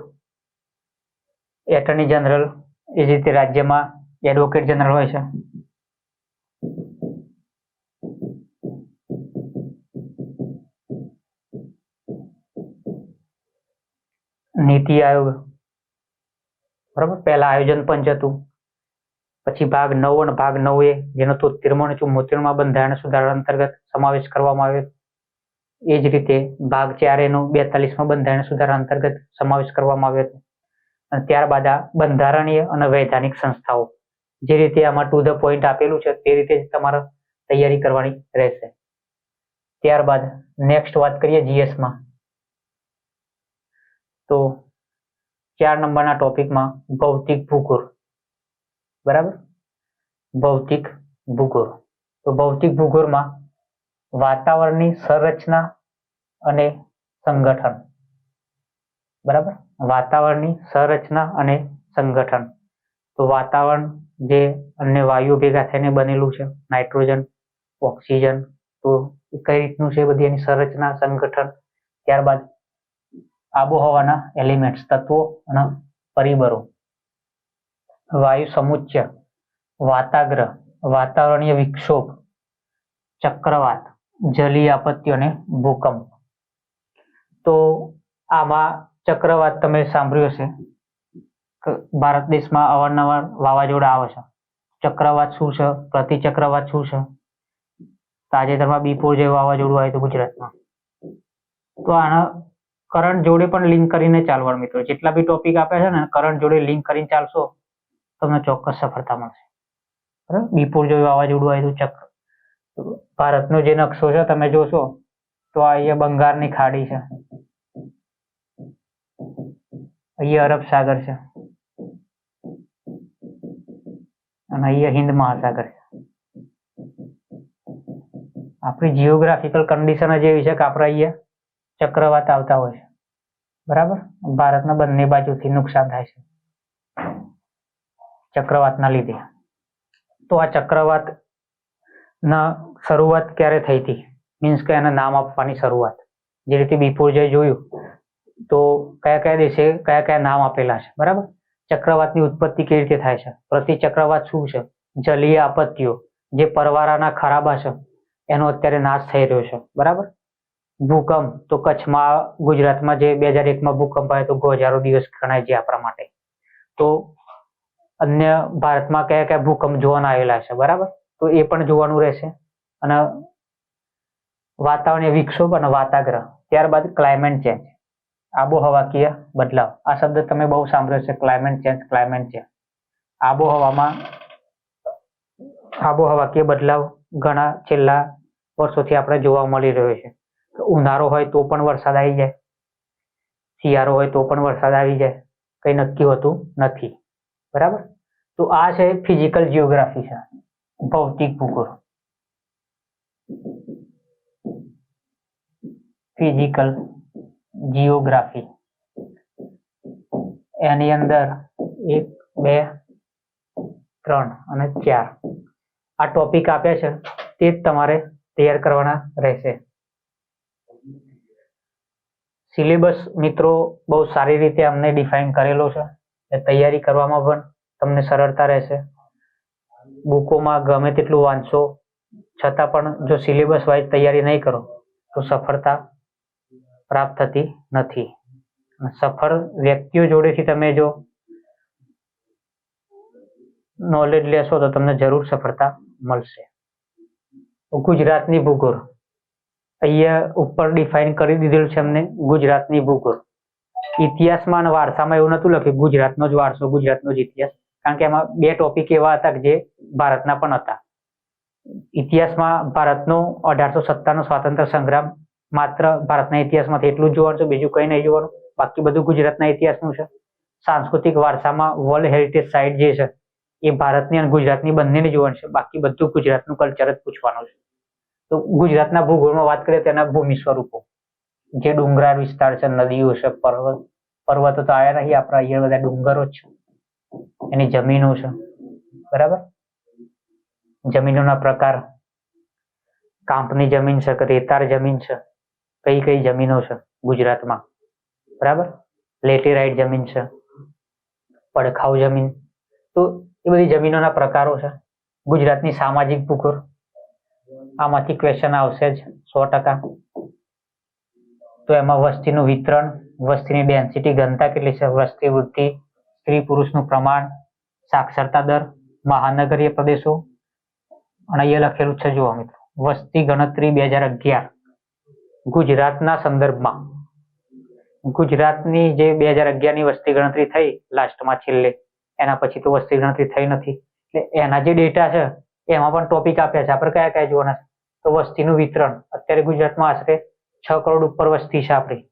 એટર્ની જનરલ, એ જ રીતે રાજ્યમાં એડવોકેટ જનરલ હોય છે. નીતિ આયોગ, બરાબર. પહેલા આયોજન પંચ હતું, પછી ભાગ 9 અને ભાગ 9A જેનો 73મો અને 74મા બંધારણ સુધારા અંતર્ગત સમાવેશ કરવામાં આવ્યો. એ જ રીતે ભાગ 4A નો 42મા બંધારણ સુધારા અંતર્ગત સમાવેશ કરવામાં આવ્યો હતો. અને ત્યારબાદ આ બંધારણીય અને વૈધાનિક સંસ્થાઓ, જે રીતે આમાં ટુ ધ પોઈન્ટ આપેલું છે તે રીતે જ તમારે તૈયારી કરવાની રહેશે. ત્યારબાદ નેક્સ્ટ વાત કરીએ જીએસમાં, તો 4 નંબરના ટોપિકમાં ભૌતિક ભૂગોળ. બરાબર, ભૌતિક ભૂગોળ. તો ભૌતિક ભૂગોળમાં વાતાવરણની સંરચના અને સંગઠન. બરાબર, વાતાવરણની સંરચના અને સંગઠન. તો વાતાવરણ જે અન્ય વાયુઓ ભેગા થઈને બનેલું છે, નાઇટ્રોજન, ઓક્સિજન, તો એ કઈ રીતનું છે, બધી એની સંરચના, સંગઠન. ત્યારબાદ આબોહવાના એલિમેન્ટ્સ, તત્વો અને પરિબળો, વાયુ સમુચ્ચય, વાતાગ્રહ, વાતાવરણીય વિક્ષોભ, ચક્રવાત, જલીય આપત્તિઓ અને ભૂકંપ. તો આમાં ચક્રવાત તમે સાંભળ્યું હશે, ભારત દેશમાં અવારનવાર વાવાઝોડા આવે છે. ચક્રવાત શું છે, પ્રતિચક્રવાત શું છે? તાજેતરમાં બીપોર જેવું વાવાઝોડું આવ્યું હતું ગુજરાતમાં. તો આના કરંટ જોડે પણ લિંક કરીને ચાલવાનું મિત્રો. જેટલા બી ટોપિક આપ્યા છે ને, કરંટ જોડે લિંક કરીને ચાલશો તમને ચોક્કસ સફળતા મળશે. બરાબર, બીપોર જેવું વાવાઝોડું આવ્યું ચક્ર. ભારતનો જે નકશો છે તમે જોશો તો આ અહીંયા બંગાળની ખાડી છે, અહીંયા અરબ સાગર છે અને અહીંયા હિન્દ મહાસાગર છે. આપણી જીઓગ્રાફિકલ કન્ડિશન જ એવી છે કે આપણે અહીંયા ચક્રવાત આવતા હોય છે. બરાબર, ભારતના બંને બાજુથી નુકસાન થાય છે ચક્રવાતના લીધે. તો આ ચક્રવાત ના શરૂઆત ક્યારે થઈ હતી, મીન્સ કે એને નામ આપવાની શરૂઆત, જે રીતે બીપોર જે જોયું તો કયા કયા દેશે કયા કયા નામ આપેલા છે. બરાબર, ચક્રવાતની ઉત્પત્તિ કેવી રીતે થાય છે, પ્રતિચક્રવાત શું છે, જલીય આપત્તિઓ, જે પરવારાના ખરાબા છે એનો અત્યારે નાશ થઈ રહ્યો છે. બરાબર, ભૂકંપ, તો કચ્છમાં, ગુજરાતમાં જે 2001માં ભૂકંપ આવ્યો તો ગોજારો દિવસ ગણાય છે આપણા માટે. તો અન્ય ભારતમાં કયા કયા ભૂકંપ જોવાના આવેલા છે. બરાબર, તો એ પણ જોવાનું રહેશે. અને વાતાવરણીય વિક્ષોભ અને વાતાગ્રહ. ત્યારબાદ ક્લાઇમેટ ચેન્જ, આબોહવાકીય બદલાવ. આ શબ્દ તમે બહુ સાંભળ્યો છે, ક્લાઇમેટ ચેન્જ, ક્લાઇમેટ ચેન્જ. આબોહવામાં આબોહવાકીય બદલાવ ઘણા છેલ્લા વર્ષોથી આપણે જોવા મળી રહ્યો છે. ઉનાળો હોય તો પણ વરસાદ આવી જાય, શિયાળો હોય તો પણ વરસાદ આવી જાય, કઈ નક્કી હોતું નથી. બરાબર, તો આ છે ફિઝિકલ જીઓગ્રાફી છે, ભૌતિક ભૂગોળ. ફિઝિકલ જીઓગ્રાફી, એની અંદર 1, 2, 3 અને 4 આ ટોપિક આપ્યા છે તે જ તમારે તૈયાર કરવાના રહેશે. સિલેબસ મિત્રો બહુ સારી રીતે અમને ડિફાઇન કરેલો છે, એ તૈયારી કરવામાં પણ તમને સરળતા રહેશે. બુકોમાં ગમે તેટલું વાંચશો છતાં પણ જો સિલેબસ વાઇઝ તૈયારી નહીં કરો તો સફળતા પ્રાપ્ત થતી નથી. સફળ વ્યક્તિઓ જોડેથી તમે જો નોલેજ લેશો તો તમને જરૂર સફળતા મળશે. ગુજરાતની ભૂગોળ અહીંયા ઉપર ડિફાઇન કરી દીધેલું છે અમને, ગુજરાતની ભૂગોળ. ઇતિહાસમાં અને વારસામાં એવું નતું લખ્યું ગુજરાતનો જ વારસો, ગુજરાતનો જ ઇતિહાસ, કારણ કે એમાં 2 ટોપિક એવા હતા કે જે ભારતના પણ હતા. ઇતિહાસમાં ભારતનો 1857નો સ્વાતંત્ર્ય સંગ્રામ માત્ર ભારતના ઇતિહાસમાંથી એટલું જ જોવાનું છે, બીજું કંઈ નહીં જોવાનું, બાકી બધું ગુજરાતના ઇતિહાસનું છે. સાંસ્કૃતિક વારસામાં વર્લ્ડ હેરિટેજ સાઇટ જે છે એ ભારતની અને ગુજરાતની બંનેની જોવાનું છે, બાકી બધું ગુજરાતનું કલ્ચર જ પૂછવાનું છે. તો ગુજરાતના ભૂગોળમાં વાત કરીએ તેના ભૂમિ સ્વરૂપો, જે ડુંગરાળ વિસ્તાર છે, નદીઓ છે, પર્વતો તો આવ્યા નહીં આપણા અહીંયા, બધા ડુંગરો જ છે, એની જમીનો છે. બરાબર, જમીનોના પ્રકાર, કાંપની જમીન છે કે રેતાળ જમીન છે, કઈ કઈ જમીનો છે ગુજરાતમાં. બરાબર, લેટેરાઇટ જમીન છે, પડખાઉ જમીન, તો એ બધી જમીનોના પ્રકારો છે. ગુજરાતની સામાજિક ભૂગોળ, આમાંથી ક્વેશ્ચન આવશે જ 100%. તો એમાં વસ્તીનું વિતરણ, વસ્તીની ડેન્સિટી, ઘનતા કેટલી છે, વસ્તી વૃદ્ધિ, સ્ત્રી પુરુષનું પ્રમાણ, સાક્ષરતા દર, મહાનગરીય પ્રદેશો અને અહીંયા લખેલું છે જુઓ મિત્રો, વસ્તી ગણતરી 2011 ગુજરાતના સંદર્ભમાં. ગુજરાતની જે 2011 ની વસ્તી ગણતરી થઈ લાસ્ટમાં છેલ્લે, એના પછી તો વસ્તી ગણતરી થઈ નથી, એટલે એના જે ડેટા છે એમાં પણ ટોપિક આપ્યા છે. આપણે કયા કયા જોવાના છે? તો વસ્તીનું વિતરણ. અત્યારે ગુજરાતમાં આશરે 6 કરોડ ઉપર વસ્તી છે આપણી,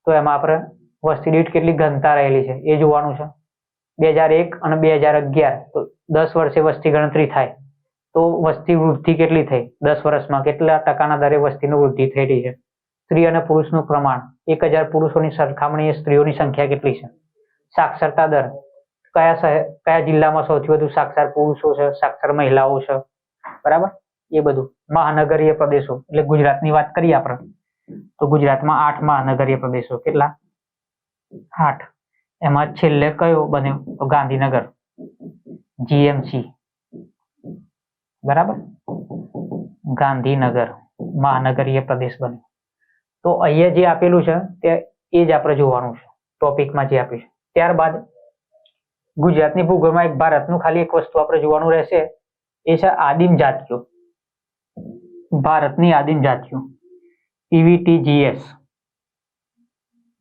તો એમાં આપણે વસ્તી દીઠ કેટલી ઘનતા રહેલી છે એ જોવાનું છે. 2001 અને 2011 તો 10 વર્ષે વસ્તી ગણતરી થાય તો વસ્તી વૃદ્ધિ કેટલી થઈ, 10 વર્ષમાં કેટલા ટકાના દરે વસ્તીની વૃદ્ધિ થઈ રહી છે. સ્ત્રી અને પુરુષનું પ્રમાણ, 1000 પુરુષોની સરખામણીએ સ્ત્રીઓની સંખ્યા કેટલી છે. સાક્ષરતા દર, કયા જિલ્લામાં સૌથી વધુ સાક્ષર પુરુષો છે, સાક્ષર મહિલાઓ છે, બરાબર, એ બધું. મહાનગરીય પ્રદેશો એટલે ગુજરાતની વાત કરીએ આપણે તો ગુજરાતમાં 8 મહાનગરીય પ્રદેશો. કેટલા? 8. એમાં છેલ્લે કયો બન્યો? તો ગાંધીનગર, જીએમસી, બરાબર, ગાંધીનગર મહાનગરીય પ્રદેશ બન્યો. તો અહીંયા જે આપેલું છે તે એ જ આપણે જોવાનું છે ટોપિકમાં જે આપ્યું છે. ત્યારબાદ ગુજરાતની ભૂગોળમાં એક ભારતનું ખાલી એક વસ્તુ આપણે જોવાનું રહેશે, એ છે આદિમ જાતિઓ. ભારતની આદિમ જાતિઓ, PVTGS.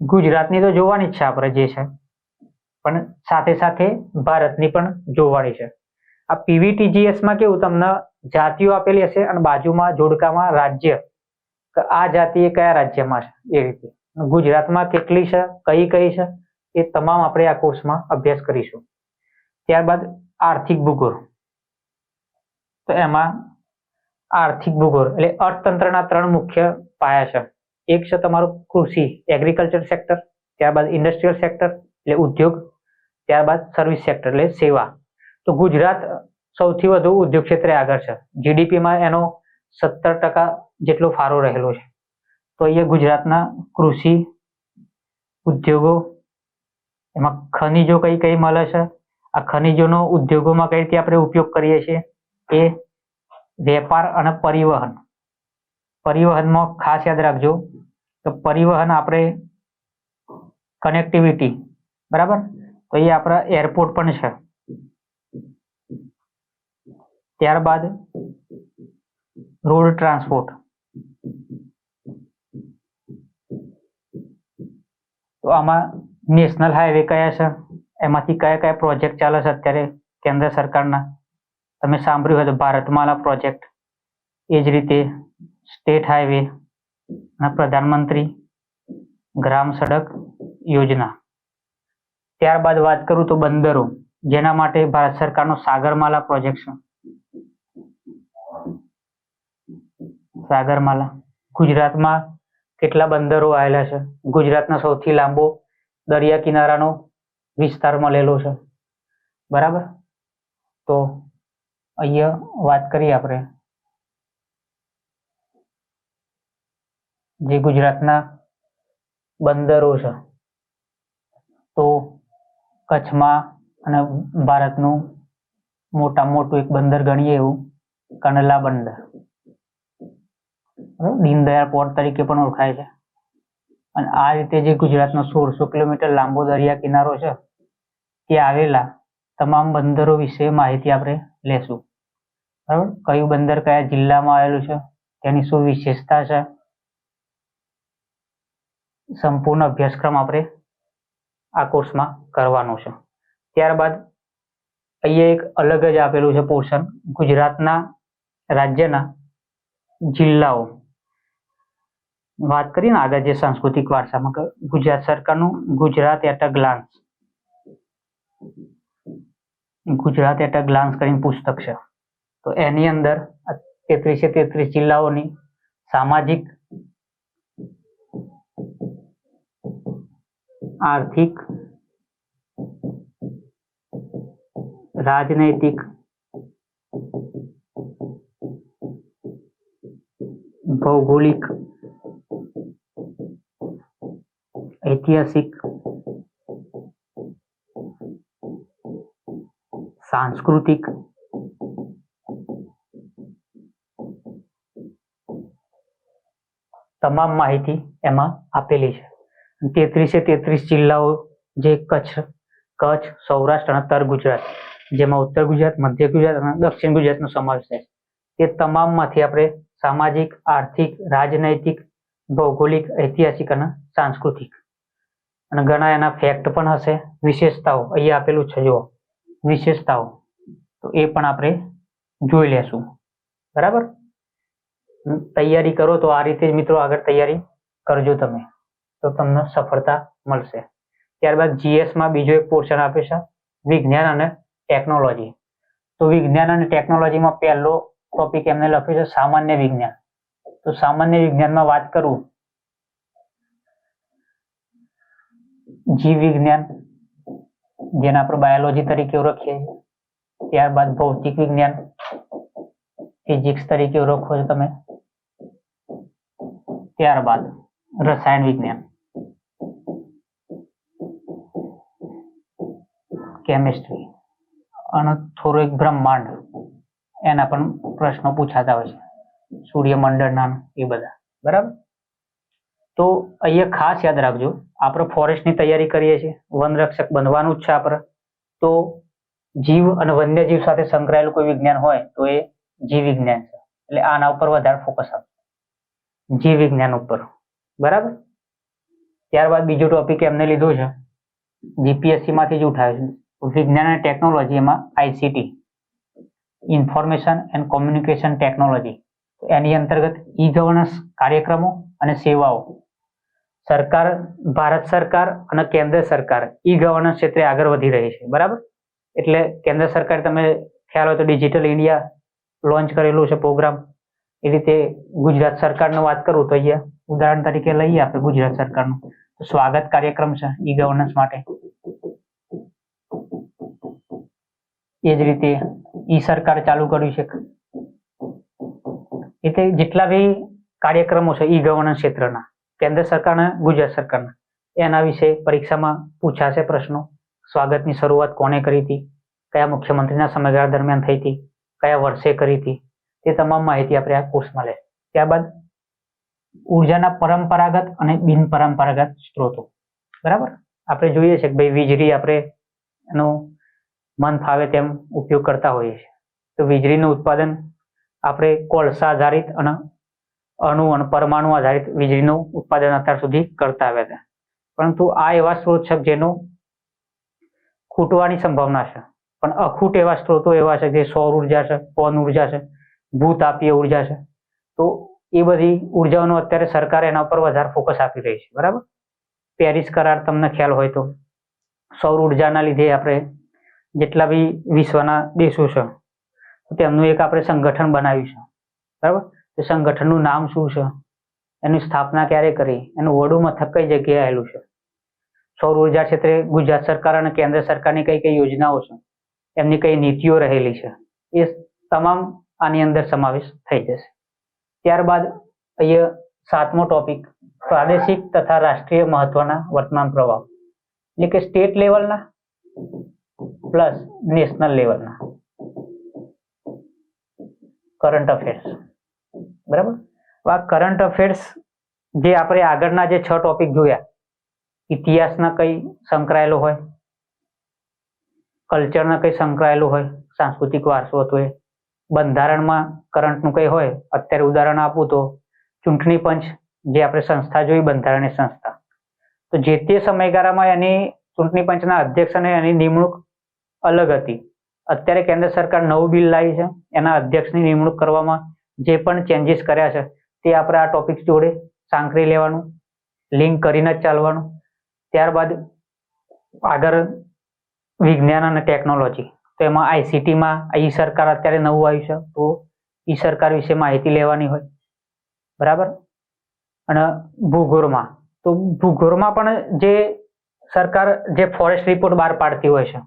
ગુજરાતની તો જોવાની જ છે આપણે જે છે, પણ સાથે સાથે ભારતની પણ જોવાની છે. આ PVTGS માં કેવું, તમને જાતિઓ આપેલી હશે અને બાજુમાં જોડકામાં રાજ્ય, આ જાતિ એ કયા રાજ્યમાં છે એ રીતે. ગુજરાતમાં કેટલી છે, કઈ કઈ છે, એ તમામ આપણે આ કોર્સમાં અભ્યાસ કરીશું. ત્યારબાદ આર્થિક ભૂગોળ. તો એમાં આર્થિક ભૂગોળ એટલે અર્થતંત્રના 3 મુખ્ય પાયા છે. એક છે તમારું કૃષિ, એગ્રીકલ્ચર સેક્ટર, ત્યારબાદ ઇન્ડસ્ટ્રીયલ સેક્ટર એટલે ઉદ્યોગ, ત્યારબાદ સર્વિસ સેક્ટર એટલે સેવા. તો ગુજરાત સૌથી વધુ ઉદ્યોગ ક્ષેત્રે આગળ છે. જીડીપીમાં એનો 17% જેટલો ફાળો રહેલો છે. તો અહીંયા ગુજરાતના કૃષિ ઉદ્યોગો, એમાં ખનીજો કઈ કઈ મળે છે, આ ખનીજોનો ઉદ્યોગોમાં કઈ રીતે આપણે ઉપયોગ કરીએ છીએ, એ વેપાર અને પરિવહન. પરિવહનમાં ખાસ યાદ રાખજો તો પરિવહન આપણે કનેક્ટિવિટી, બરાબર, તો એ આપણા એરપોર્ટ પણ છે. ત્યારબાદ રોડ ટ્રાન્સપોર્ટ. તો આમાં નેશનલ હાઈવે કયા છે, એમાંથી કયા કયા પ્રોજેક્ટ ચાલે છે અત્યારે કેન્દ્ર સરકારના, તમે સાંભળ્યું હોય તો ભારતમાલા પ્રોજેક્ટ, એ જ રીતે સ્ટેટ હાઈવે અને પ્રધાનમંત્રી ગ્રામ સડક યોજના. ત્યારબાદ વાત કરું તો બંદરો, જેના માટે ભારત સરકારનો સાગરમાલા પ્રોજેક્ટ છે. સાગરમાલા. ગુજરાતમાં કેટલા બંદરો આવેલા છે? ગુજરાતનો સૌથી લાંબો દરિયા કિનારાનો વિસ્તાર મળેલો છે, બરાબર. તો અહીંયા વાત કરીએ આપણે જે ગુજરાતના બંદરો છે, તો કચ્છમાં અને ભારતનું મોટામાં મોટું એક બંદર ગણીએ એવું કંડલા બંદર, દીનદયાળ પોર્ટ તરીકે પણ ઓળખાય છે. અને આ રીતે જે ગુજરાતનો 1600 કિલોમીટર લાંબો દરિયા કિનારો છે, તે આવેલા તમામ બંદરો વિશે માહિતી આપણે લેશું, બરાબર. કયું બંદર કયા જિલ્લામાં આવેલું છે, તેની શું વિશેષતા છે, સંપૂર્ણ અભ્યાસક્રમ આપણે આ કોર્સમાં કરવાનો છે. ત્યારબાદ અહીંયા એક અલગ જ આપેલું છે પોર્શન, ગુજરાતના રાજ્યના જિલ્લાઓ. વાત કરીએ ને આગળ જે સાંસ્કૃતિક વારસામાં, ગુજરાત સરકારનું Gujarat at a glance, Gujarat at a glance કરીને પુસ્તક છે. તો એની અંદર 33 જિલ્લાઓની સામાજિક, આર્થિક, રાજનૈતિક, ભૌગોલિક, ઐતિહાસિક, સાંસ્કૃતિક, તમામ માહિતી એમાં આપેલી છે. 33 જિલ્લાઓ જે કચ્છ, સૌરાષ્ટ્ર અને ઉત્તર ગુજરાત, જેમાં ઉત્તર ગુજરાત, મધ્ય ગુજરાત અને દક્ષિણ ગુજરાતનો સમાવેશ થાય છે. તે તમામમાંથી આપણે સામાજિક, આર્થિક, રાજનૈતિક, ભૌગોલિક, ઐતિહાસિક અને સાંસ્કૃતિક અને ઘણા એના ફેક્ટ પણ હશે. વિશેષતાઓ અહીંયા આપેલું છે, જુઓ વિશેષતાઓ, તો એ પણ આપણે જોઈ લેશું. બરાબર, તૈયારી કરો તો આ રીતે જ મિત્રો આગળ તૈયારી કરજો તમે, તો તમને સફળતા મળશે. ત્યારબાદ જીએસમાં બીજો એક પોર્શન આપે છે વિજ્ઞાન અને ટેકનોલોજી. તો વિજ્ઞાન અને ટેકનોલોજીમાં પહેલો ટોપિક એમને લખ્યું છે સામાન્ય વિજ્ઞાન. તો સામાન્ય વિજ્ઞાનમાં વાત કરું, જીવ વિજ્ઞાન જેને આપણે બાયોલોજી તરીકે ઓળખીએ છીએ, ત્યારબાદ ભૌતિક વિજ્ઞાન ફિઝિક્સ તરીકે ઓળખો છો તમે, ત્યારબાદ રસાયણ વિજ્ઞાન, કેમિસ્ટ્રી અને થોડો એક બ્રહ્માંડ, એના પણ પ્રશ્નો પૂછાતા હોય છે, સૂર્યમંડળના એ બધા. બરાબર, તો અહીંયા ખાસ યાદ રાખજો, આપણે ફોરેસ્ટની તૈયારી કરીએ છીએ, વનરક્ષક બનવાનું જ છે આપણે, તો જીવ અને વન્યજીવ સાથે સંકળાયેલું કોઈ વિજ્ઞાન હોય તો એ જીવ વિજ્ઞાન છે. એટલે આના ઉપર વધારે ફોકસ આપો, જીવ વિજ્ઞાન ઉપર. બરાબર, ત્યારબાદ બીજો ટોપિક એમને લીધો છે, જીપીએસસી માંથી જ ઉઠાવ્યો છે, વિજ્ઞાન અને ટેકનોલોજી, એમાં ICT, information and communication technology. એની અંતર્ગત ઈ ગવર્નન્સ કાર્યક્રમો અને સેવાઓ. સરકાર, ભારત સરકાર અને કેન્દ્ર સરકાર ઈ ગવર્નન્સ ક્ષેત્રે આગળ વધી રહી છે. બરાબર, એટલે કેન્દ્ર સરકાર, તમે ખ્યાલ હોય તો ડિજિટલ ઇન્ડિયા લોન્ચ કરેલું છે પ્રોગ્રામ. એ રીતે ગુજરાત સરકારનો વાત કરું તો અહીંયા ઉદાહરણ તરીકે લઈએ આપણે ગુજરાત સરકારનું, તો સ્વાગત કાર્યક્રમ છે ઈ ગવર્નન્સ માટે. એ જ રીતે ઈ સરકાર ચાલુ કર્યું છે. એટલે જેટલા બી કાર્યક્રમો છે ઈ ગવર્નન્સ ક્ષેત્રના, કેન્દ્ર સરકારના, ગુજરાત સરકારના, એના વિશે પરીક્ષામાં પૂછાશે પ્રશ્નો. સ્વાગતની શરૂઆત કોને કરી હતી, કયા મુખ્યમંત્રીના સમયગાળા દરમિયાન થઈ હતી, કયા વર્ષે કરી હતી, તે તમામ માહિતી આપણે આ કોર્સમાં લે. ત્યારબાદ ઉર્જાના પરંપરાગત અને બિનપરંપરાગત સ્ત્રોતો. બરાબર, આપણે જોઈએ છે કે ભાઈ વીજળી આપણે એનો મન ફાવે તેમ ઉપયોગ કરતા હોઈએ છીએ. તો વીજળીનું ઉત્પાદન આપણે કોલસા આધારિત અને અણુ અને પરમાણુ આધારિત વીજળીનું ઉત્પાદન અત્યાર સુધી કરતા આવ્યા હતા. પરંતુ આ એવા સ્ત્રોત છે જેનો ખૂટવાની સંભાવના છે, પણ અખૂટ એવા સ્ત્રોતો એવા છે જે સૌર ઉર્જા છે, પવન ઉર્જા છે, ભૂતાપીય ઉર્જા છે. તો એ બધી ઉર્જાઓનો અત્યારે સરકાર એના ઉપર વધારે ફોકસ આપી રહી છે. બરાબર, પેરિસ કરાર તમને ખ્યાલ હોય તો સૌર ઉર્જાના લીધે આપણે જેટલા બી વિશ્વના દેશો છે તેમનું એક આપણે સંગઠન બનાવ્યું છે. બરાબર, તે સંગઠનનું નામ શું છે, એની સ્થાપના ક્યારે કરી, એનું વડું મથક કઈ જગ્યાએ આવેલું છે, સૌર ઉર્જા ક્ષેત્રે ગુજરાત સરકાર અને કેન્દ્ર સરકારની કઈ કઈ યોજનાઓ છે, એમની કઈ નીતિઓ રહેલી છે, એ તમામ આની અંદર સમાવેશ થઈ જશે. ત્યારબાદ અહીંયા 7મો ટોપિક, પ્રાદેશિક તથા રાષ્ટ્રીય મહત્વના વર્તમાન પ્રવાહ, એટલે કે સ્ટેટ લેવલના પ્લસ નેશનલ લેવલના કરંટ અફેર્સ. બરાબર, આ કરંટ અફેર્સ જે આપણે આગળના જે 6 ટોપિક જોયા, ઇતિહાસના કઈ સંકળાયેલો હોય, કલ્ચરના કઈ સંકળાયેલું હોય, સાંસ્કૃતિક વારસો હતો એ, બંધારણમાં કરંટનું કઈ હોય. અત્યારે ઉદાહરણ આપું તો ચૂંટણી પંચ જે આપણે સંસ્થા જોઈ, બંધારણીય સંસ્થા, તો જે તે સમયગાળામાં એની ચૂંટણી પંચના અધ્યક્ષ અને એની નિમણૂક અલગ હતી. અત્યારે કેન્દ્ર સરકાર નવું બિલ લાવી છે, એના અધ્યક્ષની નિમણૂક કરવામાં જે પણ ચેન્જીસ કર્યા છે તે આપણે આ ટોપિક જોડે સાંકળી લેવાનું, લિંક કરીને જ ચાલવાનું. ત્યારબાદ આગળ વિજ્ઞાન અને ટેકનોલોજી, તો એમાં આઈસીટીમાં ઈ સરકાર અત્યારે નવું આવ્યું છે, તો ઈ સરકાર વિશે માહિતી લેવાની હોય. બરાબર, અને ભૂગોળમાં, તો ભૂગોળમાં પણ જે સરકાર જે ફોરેસ્ટ રિપોર્ટ બહાર પાડતી હોય છે,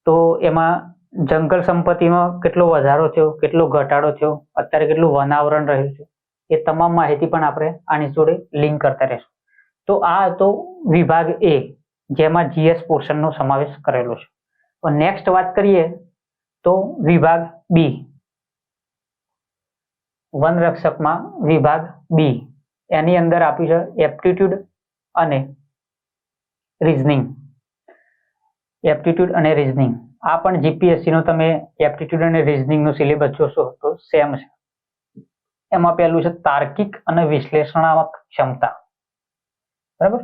તો એમાં જંગલ સંપત્તિમાં કેટલો વધારો થયો, કેટલો ઘટાડો થયો, અત્યારે કેટલું વનાવરણ રહ્યું છે, એ તમામ માહિતી પણ આપણે આની જોડે લિંક કરતા રહીશું. તો આ હતો વિભાગ એ, જેમાં જીએસ પોર્શનનો સમાવેશ કરેલો છે. નેક્સ્ટ વાત કરીએ તો વિભાગ બી, વનરક્ષકમાં વિભાગ બી, એની અંદર આપ્યું છે એપ્ટિટ્યુડ અને રીઝનિંગ. એપ્ટિટ્યુડ અને રીઝનિંગ આ પણ જીપીએસસી નો તમે એપ્ટિટ્યુડ અને રીઝનિંગ નો સિલેબસ જોશો તો સેમ છે. એમાં પહેલું છે તાર્કિક અને વિશ્લેષણાત્મક ક્ષમતા. બરાબર,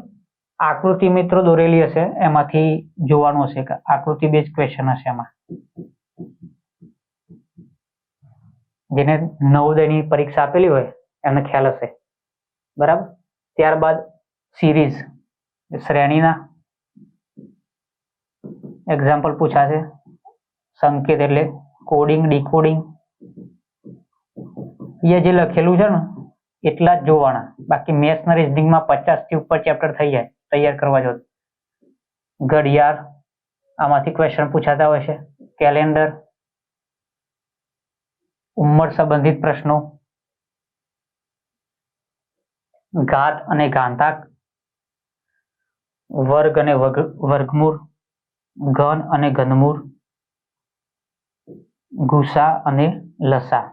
આકૃતિ મિત્રો દોરેલી હશે, એમાંથી જોવાનું હશે કે આકૃતિ બેઝ ક્વેશ્ચન હશે. એમાં જેને નવોદયની પરીક્ષા આપેલી હોય એમને ખ્યાલ હશે. બરાબર, ત્યારબાદ સિરીઝ શ્રેણીના એક્ઝામ્પલ પૂછાશે. સંકેત એટલે કોડિંગ, ડીકોડિંગ, એ જે લખેલું છે ને એટલા જ જોવાના. બાકી મેથ્સ ના રીઝનિંગમાં 50 થી ઉપર ચેપ્ટર થઈ જાય તૈયાર કરવા જો. ઘડિયાળ, આમાંથી ક્વેશ્ચન પૂછાતા હોય છે. કેલેન્ડર, ઉંમર સંબંધિત પ્રશ્નો, ઘાત અને ઘાતાંક, વર્ગ અને વર્ગમૂળ, ઘન અને ઘનમૂળ, ગુસા અને લસા.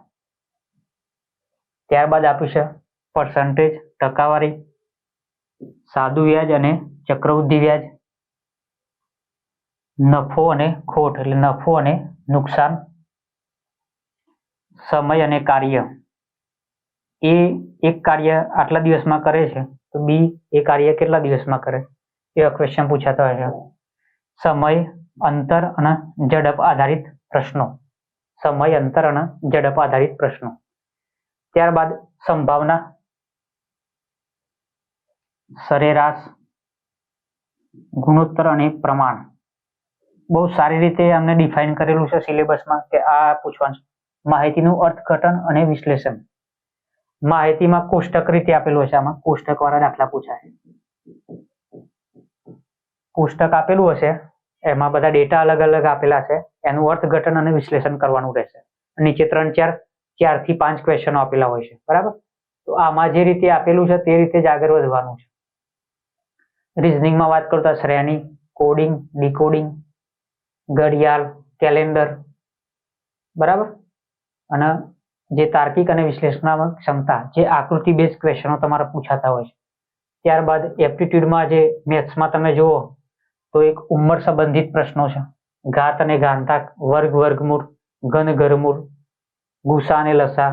ત્યારબાદ આપ્યું છે પર્સન્ટેજ, ટકાવારી, સાદું વ્યાજ અને ચક્રવૃદ્ધિ વ્યાજ, નફો અને ખોટ એટલે નફો અને નુકસાન, સમય અને કાર્ય. એ એક કાર્ય આટલા દિવસમાં કરે છે તો બી એ કાર્ય કેટલા દિવસમાં કરે, એવા ક્વેશ્ચન પૂછાતા હોય છે. સમય, અંતર અને ઝડપ આધારિત પ્રશ્નો. સમય, અંતર અને ઝડપ આધારિત પ્રશ્નો. ત્યારબાદ સંભાવના, સરેરાશ, ગુણોત્તર અને પ્રમાણ. બહુ સારી રીતે અમને ડિફાઇન કરેલું છે સિલેબસમાં કે આ પૂછવાનું. માહિતીનું અર્થઘટન અને વિશ્લેષણ. માહિતીમાં કોષ્ટક રીતે આપેલું હશે. આમાં કોષ્ટક વાળા દાખલા પૂછાય. કોષ્ટક આપેલું હશે, એમાં બધા ડેટા અલગ અલગ આપેલા છે, એનું અર્થઘટન અને વિશ્લેષણ કરવાનું રહેશે. નીચે 4 થી 5 ક્વેશ્ચનો આપેલા હોય છે. બરાબર, તો આમાં જે રીતે આપેલું છે તે રીતે જ આગળ વધવાનું છે. રીઝનિંગમાં વાત કરતા શ્રેણી, કોડિંગ, ડીકોડિંગ, ઘડિયાળ, કેલેન્ડર. બરાબર, અને જે તાર્કિક અને વિશ્લેષણાત્મક ક્ષમતા, જે આકૃતિ બેઝ ક્વેશ્ચનો તમારા પૂછાતા હોય છે. ત્યારબાદ એપ્ટિટ્યુડમાં જે મેથ્સમાં તમે જુઓ તો એક ઉંમર સંબંધિત પ્રશ્નો છે. ઘાત અને ઘાતાંક, વર્ગ વર્ગમૂળ, ઘન ઘરમૂળ, ગુસા અને લસા,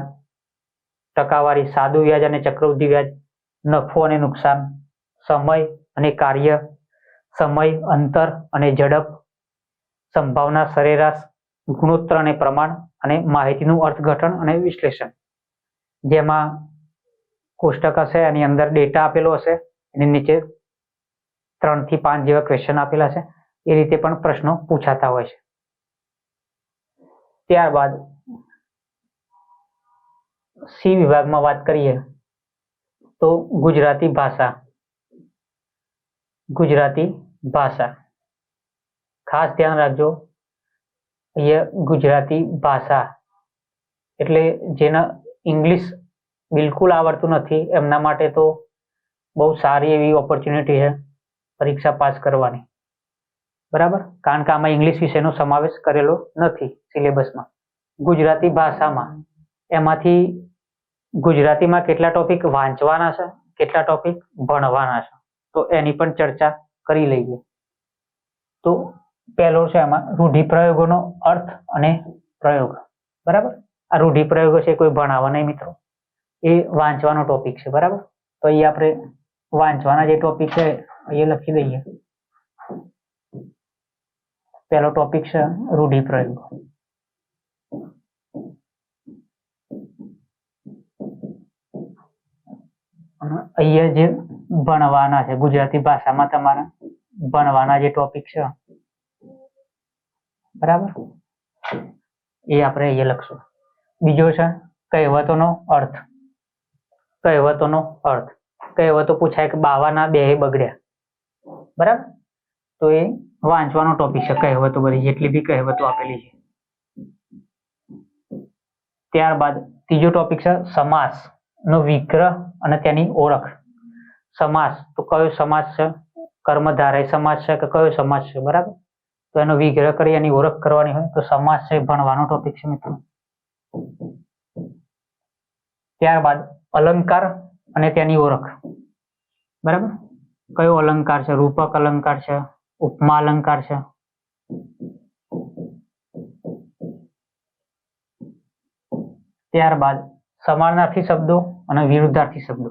ટકાવારી, સાદું વ્યાજ અને ચક્રવૃદ્ધિ વ્યાજ, નફો અને નુકસાન, સમય અને કાર્ય, સમય, અંતર અને ઝડપ, સંભાવના, સરેરાશ, ગુણોત્તર અને પ્રમાણ, અને માહિતીનું અર્થઘટન અને વિશ્લેષણ. જેમાં કોષ્ટક હશે, એની અંદર ડેટા આપેલો હશે, એની નીચે 3 થી 5 જેવા ક્વેશ્ચન આપેલા છે. એ રીતે પણ પ્રશ્નો પૂછાતા હોય છે. ત્યારબાદ સી વિભાગમાં વાત કરીએ તો ગુજરાતી ભાષા. ગુજરાતી ભાષા ખાસ ધ્યાન રાખજો. અહીંયા ગુજરાતી ભાષા એટલે જેના ઇંગ્લિશ બિલકુલ આવડતું નથી એમના માટે તો બહુ સારી એવી ઓપોર્ચ્યુનિટી છે પરીક્ષા પાસ કરવાની. બરાબર, કારણ કે આમાં ઇંગ્લિશ વિષયનો સમાવેશ કરેલો નથી સિલેબસમાં. ગુજરાતી ભાષામાં એમાંથી ગુજરાતીમાં કેટલા ટોપિક વાંચવાના છે, કેટલા ટોપિક ભણવાના છે, તો એની પણ ચર્ચા કરી લઈએ. તો પહેલો છે એમાં રૂઢિપ્રયોગોનો અર્થ અને પ્રયોગ. બરાબર, આ રૂઢિપ્રયોગો છે કોઈ ભણાવવા નહીં મિત્રો, એ વાંચવાનો ટોપિક છે. બરાબર, તો અહીં આપણે વાંચવાના જે ટોપિક છે એ લખી દઈએ. પહેલો ટોપિક છે રૂઢિપ્રયોગ. અહીંયા જે ભણવાના છે ગુજરાતી ભાષામાં તમારા ભણવાના જે ટોપિક છે, બરાબર, એ આપણે અહીંયા લખશું. બીજો છે કહેવતોનો અર્થ. કહેવતોનો અર્થ, કહેવતો પૂછાય કે બાવાના બેહે બગડ્યા. બરાબર, તો એ વાંચવાનો ટોપિક છે. કહેવતો બધી જેટલી બી કહેવતો આપેલી છે. ત્યારબાદ ત્રીજો ટોપિક છે સમાસ નો વિગ્રહ અને તેની ઓળખ. સમાસ તો કયો સમાસ છે, કર્મધારય સમાસ છે કે કયો સમાસ છે. બરાબર, તો એનો વિગ્રહ કરી એની ઓળખ કરવાની હોય તો સમાસ છે ભણવાનો ટોપિક છે મિત્રો. ત્યારબાદ અલંકાર અને તેની ઓળખ. બરાબર, કયો અલંકાર છે, રૂપક અલંકાર છે, ઉપમા અલંકાર છે, ત્યારબાદ સમાનાર્થી શબ્દો અને વિરુદ્ધાર્થી શબ્દો.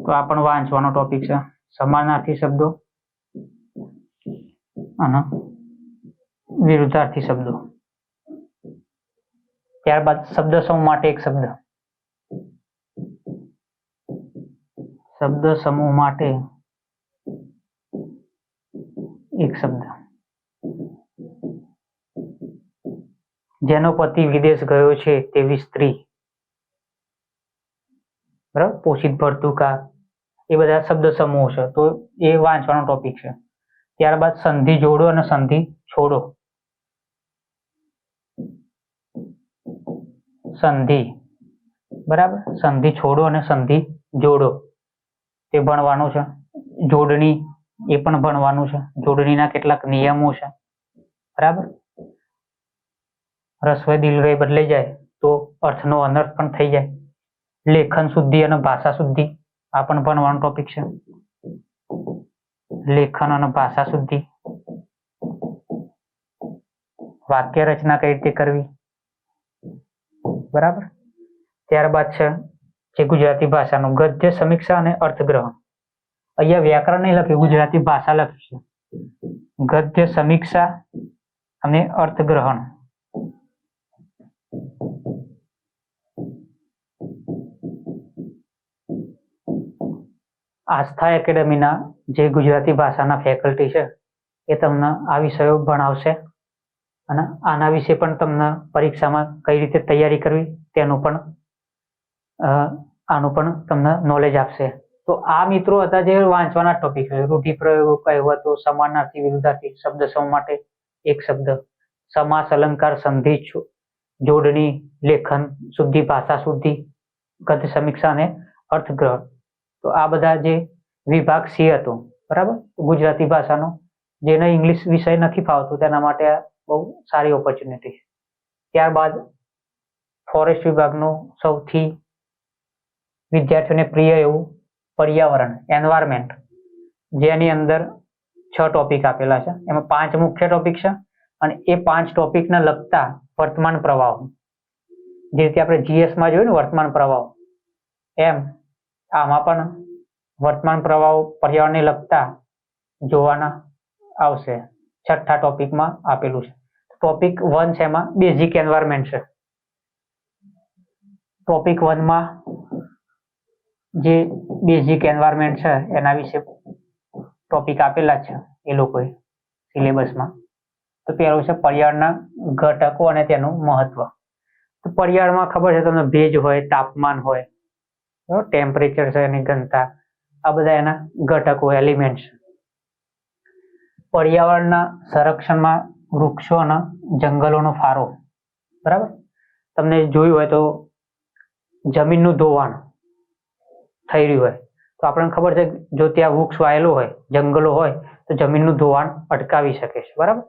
તો આ પણ વાંચવાનો ટોપિક છે. સમાનાર્થી શબ્દો અને વિરુદ્ધાર્થી શબ્દો. ત્યારબાદ શબ્દ સમૂહ માટે એક શબ્દ. શબ્દ સમૂહ માટે એક શબ્દ. જેનો પતિ વિદેશ ગયો છે તેવી સ્ત્રી. બરાબર, પોષિત ભર્તુકા, એ બધા શબ્દ સમૂહ છે. તો એ વાંચવાનો ટોપિક છે. ત્યારબાદ સંધિ જોડો અને સંધિ છોડો. સંધિ, બરાબર, સંધિ છોડો અને સંધિ જોડો તે ભણવાનું છે. જોડણી એ પણ ભણવાનું છે. જોડણીના કેટલાક નિયમો છે. બરાબર, રસ્વઈ દીર્ઘઈ બદલાઈ જાય તો અર્થનો અનર્થ પણ થઈ જાય. લેખન શુદ્ધિ અને ભાષા શુદ્ધિ, આ પણ ભણવાનો ટોપિક છે. લેખન અને ભાષા શુદ્ધિ. વાક્ય રચના કઈ રીતે કરવી. બરાબર. ત્યારબાદ છે જે ગુજરાતી ભાષાનું ગદ્ય સમીક્ષા અને અર્થગ્રહણ. અહીંયા વ્યાકરણ નહીં લખ્યું, ગુજરાતી ભાષા લખી છે. ગદ્ય સમીક્ષા અને અર્થગ્રહણ. આસ્થા એકેડમીના જે ગુજરાતી ભાષાના ફેકલ્ટી છે એ તમને આ વિષયો ભણાવશે અને આના વિશે પણ તમને પરીક્ષામાં કઈ રીતે તૈયારી કરવી તેનું પણ આનું પણ તમને નોલેજ આપશે. તો આ મિત્રો હતા જે વાંચવાના ટોપિક છે. રૂઢિપ્રયોગો, કહેવતો, સમાનાર્થી, વિરુદ્ધાર્થી, શબ્દ સમૂહ માટે એક શબ્દ, સમાસ, અલંકાર, સંધિ, જોડણી, લેખન શુદ્ધિ, ભાષા શુદ્ધિ, ગદ્ય સમીક્ષા અને અર્થગ્રહણ. તો આ બધા જે વિભાગ સી હતો, બરાબર, ગુજરાતી ભાષાનો, જેને ઇંગ્લિશ વિષય નથી ફાવતું તેના માટે આ બહુ સારી ઓપોર્ચ્યુનિટી છે. ત્યારબાદ ફોરેસ્ટ વિભાગનું સૌથી વિદ્યાર્થીઓને પ્રિય એવું પર્યાવરણ, એન્વાયરમેન્ટ, જેની અંદર 6 ટોપિક આપેલા છે. એમાં 5 મુખ્ય ટોપિક છે અને એ 5 ટોપિકને લગતા વર્તમાન પ્રવાહો, જે રીતે આપણે જીએસમાં જોયું ને વર્તમાન પ્રવાહો, એમ આમાં પણ વર્તમાન પ્રવાહો પર્યાવરણને લગતા જોવાના આવશે. 6થા ટોપિકમાં આપેલું છે. ટોપિક 1 છે, એમાં બેઝિક એન્વાયરમેન્ટ છે. ટોપિક 1માં જે બેઝિક એન્વાયરમેન્ટ છે એના વિશે ટોપિક આપેલા છે એ લોકોએ સિલેબસમાં. તો પહેલું છે પર્યાવરણના ઘટકો અને તેનું મહત્વ. તો પર્યાવરણમાં ખબર છે તમને, ભેજ હોય, તાપમાન હોય, ટેમ્પરેચર છે, એની ઘનતા, આ બધા એના ઘટકો, એલિમેન્ટ છે. પર્યાવરણના સંરક્ષણમાં વૃક્ષો અને જંગલોનો ફાળો. બરાબર, તમને જોયું હોય તો જમીનનું ધોવાણ થઈ રહ્યું હોય તો આપણને ખબર છે જો ત્યાં વૃક્ષ વાયેલું હોય, જંગલો હોય તો જમીનનું ધોવાણ અટકાવી શકે છે. બરાબર,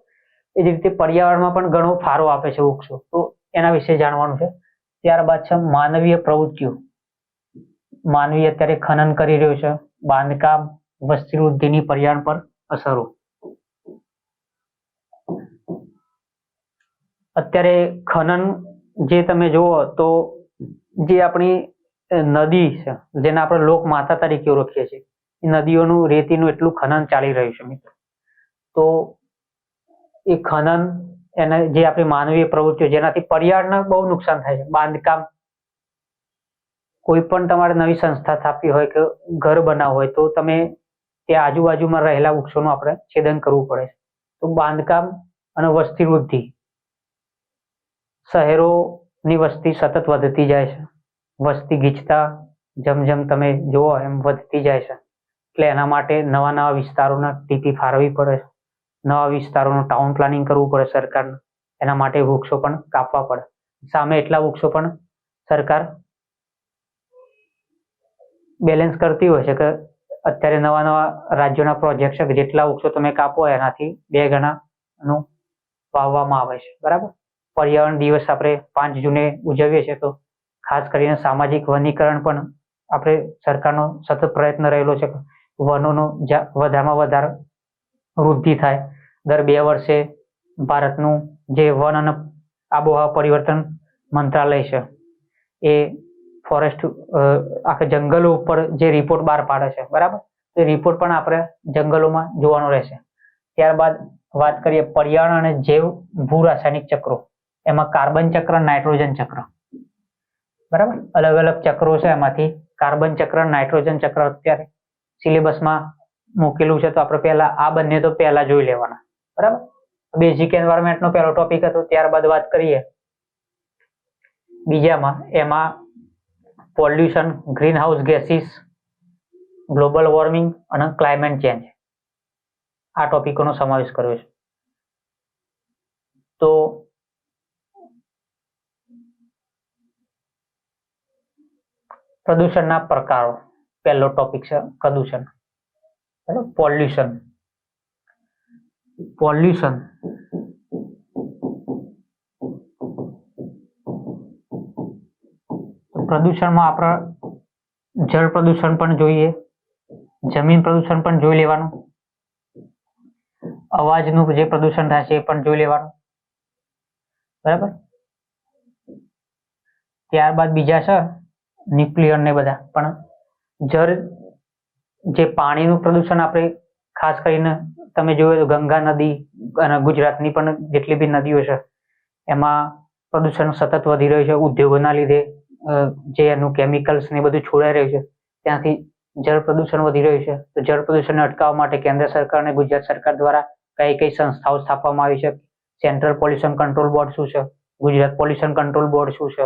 એ જ રીતે પર્યાવરણમાં પણ ઘણો ફાળો આપે છે વૃક્ષો. તો એના વિશે જાણવાનું છે. ત્યારબાદ છે માનવીય પ્રવૃત્તિઓ. માનવી અત્યારે ખનન કરી રહ્યો છે, બાંધકામ, વસ્તી વૃદ્ધિની પર્યાવરણ પર અસરો. અત્યારે ખનન જે તમે જુઓ તો જે આપણી નદી છે, જેને આપણે લોક માતા તરીકે ઓળખીએ છીએ, એ નદીઓનું રેતીનું એટલું ખનન ચાલી રહ્યું છે મિત્રો. તો એ ખનન, એને જે આપણી માનવીય પ્રવૃત્તિઓ, જેનાથી પર્યાવરણને બહુ નુકસાન થાય છે. બાંધકામ, કોઈ પણ તમારે નવી સંસ્થા સ્થાપવી હોય કે ઘર બનાવવું હોય તો તમે ત્યાં આજુબાજુમાં રહેલા વૃક્ષોનું આપણે છેદન કરવું પડે છે. તો બાંધકામ અને વસ્તી વૃદ્ધિ, શહેરોની વસ્તી સતત વધતી જાય છે. વસ્તી ગીચતા જેમ જેમ તમે જુઓ એમ વધતી જાય છે. એટલે એના માટે નવા નવા વિસ્તારોના ટીપી ફાળવવી પડે છે. નવા વિસ્તારોનું ટાઉન પ્લાનિંગ કરવું પડે સરકારને. એના માટે વૃક્ષો પણ કાપવા પડે. સામે એટલા વૃક્ષો પણ સરકાર બેલેન્સ કરતી હોય છે કે અત્યારે નવા નવા રાજ્યોના પ્રોજેક્ટ છે કે જેટલા વૃક્ષો તમે કાપો એનાથી 2 ગણાનું વાવવામાં આવે છે. બરાબર, પર્યાવરણ દિવસ આપણે 5 જૂને ઉજવીએ છીએ તો ખાસ કરીને સામાજિક વનીકરણ પણ આપણે સરકારનો સતત પ્રયત્ન રહેલો છે કે વનોનો વધારેમાં વધારે વૃદ્ધિ થાય. દર 2 વર્ષે ભારતનું જે વન અને આબોહવા પરિવર્તન મંત્રાલય છે એ ફોરેસ્ટ આખા જંગલો ઉપર જે રિપોર્ટ બહાર પાડે છે, બરાબર. એ રિપોર્ટ પણ આપણે જંગલોમાં જોવાનો રહેશે. ત્યારબાદ વાત કરીએ પર્યાવરણ અને જૈવ ભૂ રાસાયણિક ચક્રો. એમાં કાર્બન ચક્ર, નાઇટ્રોજન ચક્ર, બરાબર. અલગ અલગ ચક્રો છે, એમાંથી કાર્બન ચક્ર, નાઇટ્રોજન ચક્ર અત્યારે સિલેબસમાં મૂકેલું છે, તો આપણે પહેલા આ બંને તો પહેલા જોઈ લેવાના, બરાબર. બેઝિક એન્વાયરમેન્ટનો પહેલો ટોપિક હતો. ત્યારબાદ વાત કરીએ બીજામાં, એમાં pollution, green house gases, global warming અને ક્લાઇમેટ ચેન્જ, આ ટોપિકોનો સમાવેશ કર્યો છે. તો પ્રદૂષણના પ્રકારો, પહેલો ટોપિક છે પ્રદૂષણ. પોલ્યુશન. પોલ્યુશન પ્રદૂષણમાં આપણે જળ પ્રદૂષણ પણ જોઈએ, જમીન પ્રદૂષણ પણ જોઈ લેવાનું, અવાજનું જે પ્રદૂષણ થાય છે એ પણ જોઈ લેવાનું, બરાબર. ત્યારબાદ બીજા છે ન્યુક્લિયર ને બધા. પણ જળ જે પાણીનું પ્રદૂષણ આપણે ખાસ કરીને તમે જોયું તો ગંગા નદી અને ગુજરાતની પણ જેટલી બી નદીઓ છે એમાં પ્રદૂષણ સતત વધી રહ્યું છે. ઉદ્યોગોના લીધે જે એનું કેમિકલ્સ ને બધું છોડાઈ રહ્યું છે, ત્યાંથી જળ પ્રદૂષણ વધી રહ્યું છે. તો જળ પ્રદૂષણને અટકાવવા માટે કેન્દ્ર સરકાર અને ગુજરાત સરકાર દ્વારા કઈ કઈ સંસ્થાઓ સ્થાપવામાં આવી છે? સેન્ટ્રલ પોલ્યુશન કંટ્રોલ બોર્ડ શું છે, ગુજરાત પોલ્યુશન કંટ્રોલ બોર્ડ શું છે,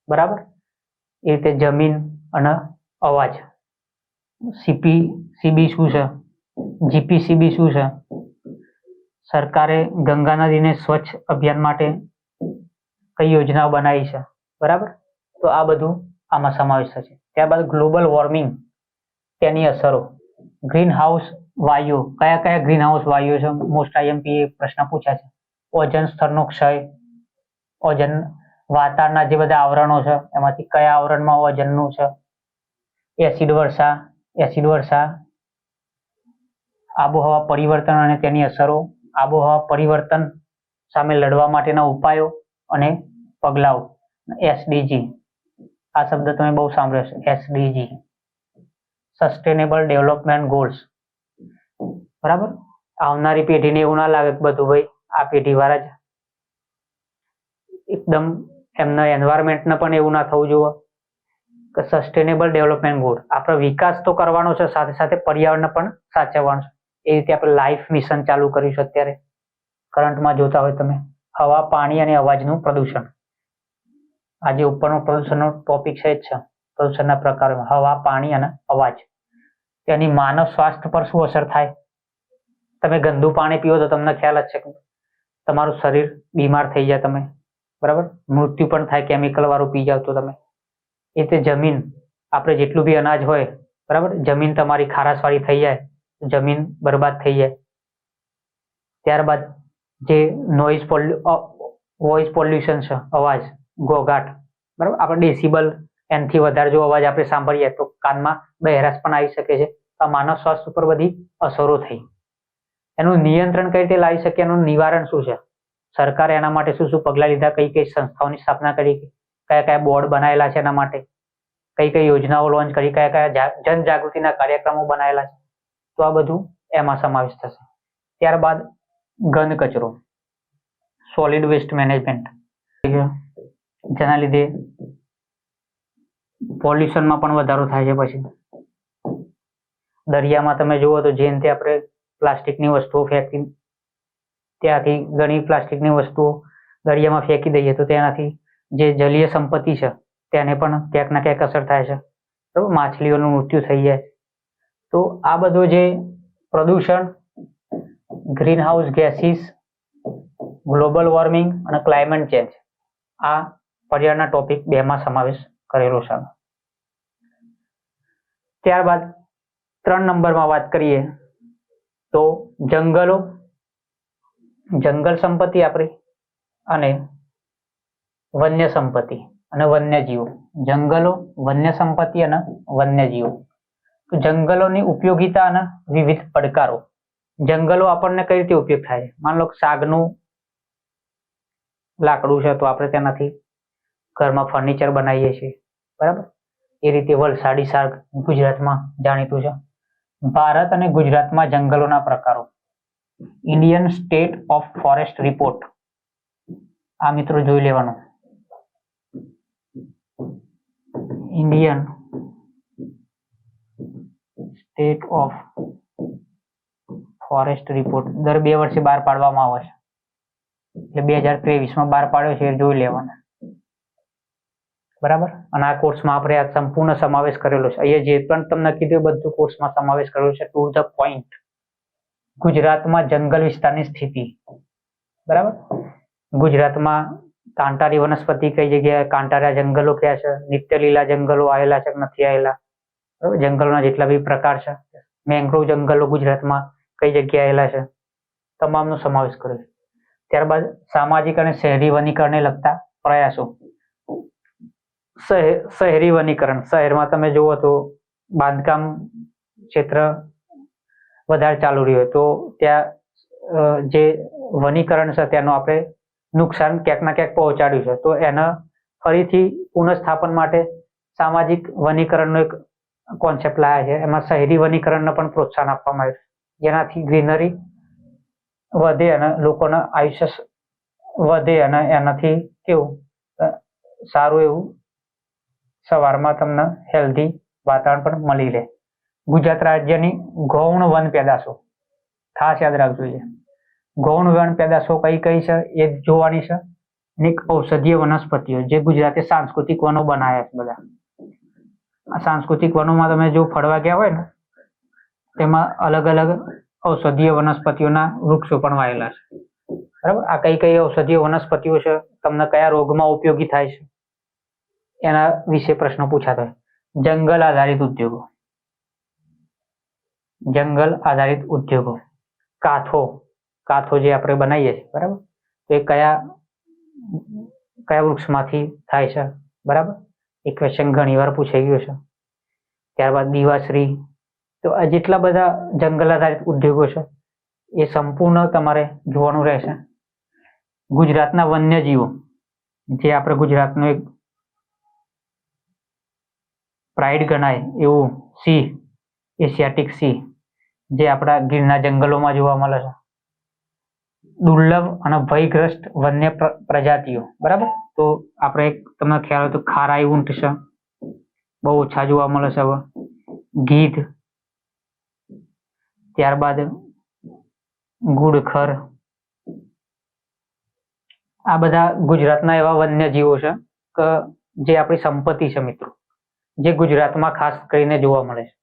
બરાબર. એ રીતે જમીન અને અવાજ, સીબી શું છે, જીપીસીબી શું છે. સરકારે ગંગા નદીને સ્વચ્છ અભિયાન માટે કઈ યોજનાઓ બનાવી છે, બરાબર. તો આ બધું આમાં સમાવેશ થશે. ત્યારબાદ ગ્લોબલ વોર્મિંગ, તેની અસરો, ગ્રીન હાઉસ વાયુ, કયા કયા ગ્રીન હાઉસ વાયુઓ છે? મોસ્ટ આઈએમપી પ્રશ્ન પૂછ્યા છે. ઓઝોન સ્તરનો ક્ષય, ઓઝોન વાતાવરણના જે બધા આવરણો છે એમાંથી કયા આવરણમાં ઓઝોનનું છે, એસિડ વર્ષા, આબોહવા પરિવર્તન અને તેની અસરો, આબોહવા પરિવર્તન સામે લડવા માટેના ઉપાયો અને પગલાઓ, એસડીજી. આ શબ્દ તમે બહુ સાંભળ્યો છે, એસડીજી, સસ્ટેનેબલ ડેવલપમેન્ટ ગોલ્સ, બરાબર. આવનારી પેઢીને એવું ના લાગે કે બધું ભાઈ આ પેઢી વાળા જ એકદમ, એમના એન્વાયરમેન્ટને પણ એવું ના થવું જોઈએ કે સસ્ટેનેબલ ડેવલપમેન્ટ ગોલ, આપણે વિકાસ તો કરવાનો છે, સાથે સાથે પર્યાવરણને પણ સાચવવાનું છે. એ રીતે આપણે લાઈફ મિશન ચાલુ કર્યું છે અત્યારે, કરંટમાં જોતા હોય તમે. હવા, પાણી અને અવાજનું પ્રદૂષણ, આજે ઉપરનો પ્રદૂષણનો ટોપિક છે જ છે. પ્રદૂષણના પ્રકારોમાં હવા, પાણી અને અવાજ. તેની માનવ સ્વાસ્થ્ય પર શું અસર થાય? તમે ગંદુ પાણી પીવો તો તમને ખ્યાલ જ છે કે તમારું શરીર બીમાર થઈ જાય, તમે, બરાબર. મૃત્યુ પણ થાય કેમિકલ વાળું પી જાવ તો તમે. એ રીતે જમીન, આપણે જેટલું બી અનાજ હોય, બરાબર, જમીન તમારી ખારાશવાળી થઈ જાય, જમીન બરબાદ થઈ જાય. ત્યારબાદ જે વોઇસ પોલ્યુશન છે, અવાજ, ઘોઘાટ, બરાબર. આપણે ડેસિબલ, એનાથી વધારે જો અવાજ આપણે સાંભળીએ તો કાનમાં બહેરાશ પણ આવી શકે છે. આ માનવ સ્વાસ્થ્ય ઉપર બધી અસરો થઈ. એનું નિયંત્રણ કઈ રીતે લાવી શકીએ, એનું નિવારણ શું છે? સરકારે એના માટે શું શું પગલાં લીધા, કઈ કઈ સંસ્થાઓની સ્થાપના કરી, કયા કયા બોર્ડ બનાવેલા છે એના માટે, કઈ કઈ યોજનાઓ લોન્ચ કરી, કયા કયા જનજાગૃતિના કાર્યક્રમો બનાવેલા છે. તો આ બધું એમાં સમાવેશ થશે. ત્યારબાદ ઘન કચરો, સોલિડ વેસ્ટ મેનેજમેન્ટ, જેના લીધે પોલ્યુશનમાં પણ વધારો થાય છે. પછી દરિયામાં તમે જુઓ તો જેમ તે આપણે પ્લાસ્ટિકની વસ્તુઓ ફેંકી, ત્યાંથી ઘણી પ્લાસ્ટિકની વસ્તુઓ દરિયામાં ફેંકી દઈએ તો તેનાથી જે જલીય સંપત્તિ છે તેને પણ ક્યાંક ના ક્યાંક અસર થાય છે, બરાબર. માછલીઓનું મૃત્યુ થઈ જાય. તો આ બધું જે પ્રદૂષણ, green house gases, global warming અને ક્લાઇમેટ ચેન્જ, આ પર્યાવરણના ટોપિક 2માં સમાવેશ કરેલો છે. ત્યારબાદ 3 નંબરમાં વાત કરીએ તો જંગલો, જંગલ સંપત્તિ આપણી, અને વન્ય સંપત્તિ અને વન્યજીવો. જંગલો, વન્ય સંપત્તિ અને વન્યજીવો. તો જંગલોની ઉપયોગિતા અને વિવિધ પડકારો. જંગલો આપણને કઈ રીતે ઉપયોગ થાય? માન લો શાકનું લાકડું છે તો આપણે તેનાથી ઘરમાં ફર્નિચર બનાવીએ છીએ, બરાબર. એ રીતે વલસાડી શાક ગુજરાતમાં જાણીતું છે. ભારત અને ગુજરાતમાં જંગલોના પ્રકારો. Indian state of forest report. આ મિત્રો જોઈ લેવાનું. Indian state of forest report દર 2 વર્ષે બહાર પાડવામાં આવે છે. એટલે 2023માં બહાર પાડ્યો છે, એ જોઈ લેવાનો, બરાબર. અને આ કોર્સમાં આપણે આ સંપૂર્ણ સમાવેશ કરેલો છે. અહીંયા જે પણ તમને કીધું બધું કોર્સમાં સમાવેશ કરેલો છે. To the point. ગુજરાતમાં જંગલ વિસ્તારની સ્થિતિ, બરાબર. ગુજરાતમાં કાંટાળી વનસ્પતિ કઈ જગ્યાએ, કાંટાળા જંગલો ક્યાં છે, નિત્ય લીલા જંગલો આવેલા છે કે નથી આવેલા, બરાબર. જંગલોના જેટલા બી પ્રકાર છે, મેંગ્રોવ જંગલો ગુજરાતમાં કઈ જગ્યાએ આવેલા છે, તમામનો સમાવેશ કર્યો છે. ત્યારબાદ સામાજિક અને શહેરી વનીકરણને લગતા પ્રયાસો. શહેરી વનીકરણ, શહેરમાં તમે જુઓ તો બાંધકામ ક્ષેત્ર વધારે ચાલુ રહ્યું હોય તો ત્યાં જે વનીકરણ છે તેનું આપણે નુકસાન ક્યાંક ના ક્યાંક પહોંચાડ્યું છે, તો એના ફરીથી પુનઃસ્થાપન માટે સામાજિક વનીકરણનો એક કોન્સેપ્ટ લાયા છે. એમાં શહેરી વનીકરણને પણ પ્રોત્સાહન આપવામાં આવ્યું છે, જેનાથી ગ્રીનરી વધે અને લોકોના આયુષ્ય વધે અને એનાથી કેવું સારું એવું સવારમાં તમને હેલ્ધી વાતાવરણ પણ મળી રહે. ગુજરાત રાજ્યની ગૌણ વન પેદાશો ખાસ યાદ રાખજો. ગૌણ વન પેદાશો કઈ કઈ છે એ જોવાની છે. અને ઔષધીય વનસ્પતિઓ જે ગુજરાતે સાંસ્કૃતિક વનો બનાવ્યા છે. બધા આ સાંસ્કૃતિક વનોમાં તમે જો ફરવા ગયા હોય ને તેમાં અલગ અલગ ઔષધીય વનસ્પતિઓના વૃક્ષો પણ વાવેલા છે, બરાબર. આ કઈ કઈ ઔષધીય વનસ્પતિઓ છે, તમને કયા રોગમાં ઉપયોગી થાય છે, એના વિશે પ્રશ્નો પૂછાતા હોય. જંગલ આધારિત ઉદ્યોગો. જંગલ આધારિત ઉદ્યોગો. કાથો જે આપણે બનાવીએ છીએ, બરાબર. તો એ કયા વૃક્ષમાંથી થાય છે, બરાબર. એ ક્વેશ્ચન ઘણી વાર પૂછાઈ ગયો છે. ત્યારબાદ દીવાશ્રી. તો આ જેટલા બધા જંગલ આધારિત ઉદ્યોગો છે એ સંપૂર્ણ તમારે જોવાનું રહેશે. ગુજરાતના વન્યજીવો, જે આપણે ગુજરાતનું એક પ્રાઇડ ગણાય એવું સિંહ, એશિયાટિક સિંહ, જે આપણા ગીરના જંગલોમાં જોવા મળે છે. દુર્લભ અને ભયગ્રસ્ત વન્ય પ્રજાતિઓ, બરાબર. તો આપણે તમને ખ્યાલ હોય તો ખારાઈ ઊંટ છે, બહુ ઓછા જોવા મળે છે હવે. ગીધ, ત્યારબાદ ગુડખર. આ બધા ગુજરાતના એવા વન્યજીવો છે કે જે આપણી સંપત્તિ છે મિત્રો, જે ગુજરાતમાં ખાસ કરીને જોવા મળે છે,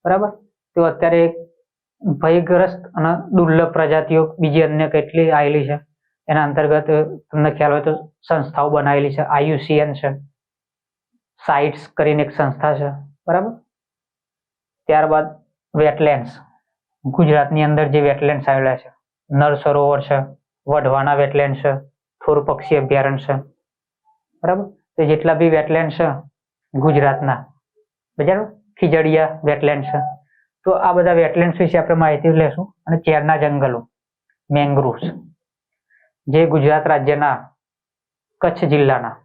બરાબર. તો અત્યારે ભયગ્રસ્ત અને દુર્લભ પ્રજાતિઓ બીજી અન્ય કેટલી આવેલી છે, એના અંતર્ગત તમને ખ્યાલ હોય તો સંસ્થાઓ બનાવેલી છે. IUCN છે, સાઇટ્સ કરીને એક સંસ્થા છે, બરાબર. ત્યારબાદ વેટલેન્ડ્સ. ગુજરાતની અંદર જે વેટલેન્ડ્સ આવેલા છે, નળ સરોવર છે, વઢવાણા વેટલેન્ડ છે, થોર પક્ષી અભયારણ્ય છે, બરાબર. તો જેટલા બી વેટલેન્ડ છે ગુજરાતના, બરાબર, ખીજડીયા વેટલેન્ડ છે. તો આ બધા વેટલેન્ડ્સ વિશે આપણે માહિતી લેશું. અને ચેરના જંગલો, મેંગ્રુવ્સ, જે ગુજરાત રાજ્યના કચ્છ જિલ્લાના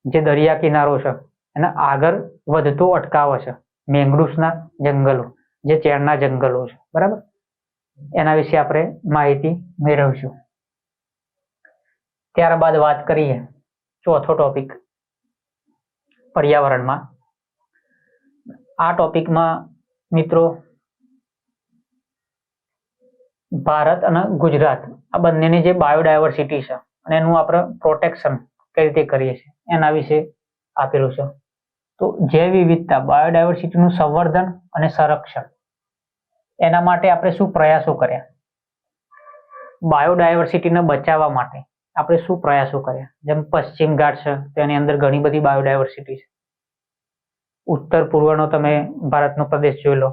જે દરિયા કિનારો છે એના આગળ વધતો અટકાવે છે મેંગ્રુવ્સના જંગલો, જે ચેરના જંગલો છે, બરાબર. એના વિશે આપણે માહિતી મેળવશું. ત્યારબાદ વાત કરીએ ચોથો ટોપિક, પર્યાવરણમાં. આ ટોપિકમાં મિત્રો ભારત અને ગુજરાત આ બંનેની જે બાયોડાયવર્સિટી છે અને એનું આપણે પ્રોટેક્શન કઈ રીતે કરીએ છીએ એના વિશે આપેલું છે. તો જૈવ વિવિધતા, બાયોડાયવર્સિટીનું સંવર્ધન અને સંરક્ષણ, એના માટે આપણે શું પ્રયાસો કર્યા, બાયોડાયવર્સિટીને બચાવવા માટે આપણે શું પ્રયાસો કર્યા. જેમ પશ્ચિમ ઘાટ છે તેની અંદર ઘણી બધી બાયોડાયવર્સિટી છે. ઉત્તર પૂર્વનો તમે ભારતનો પ્રદેશ જોઈ લો,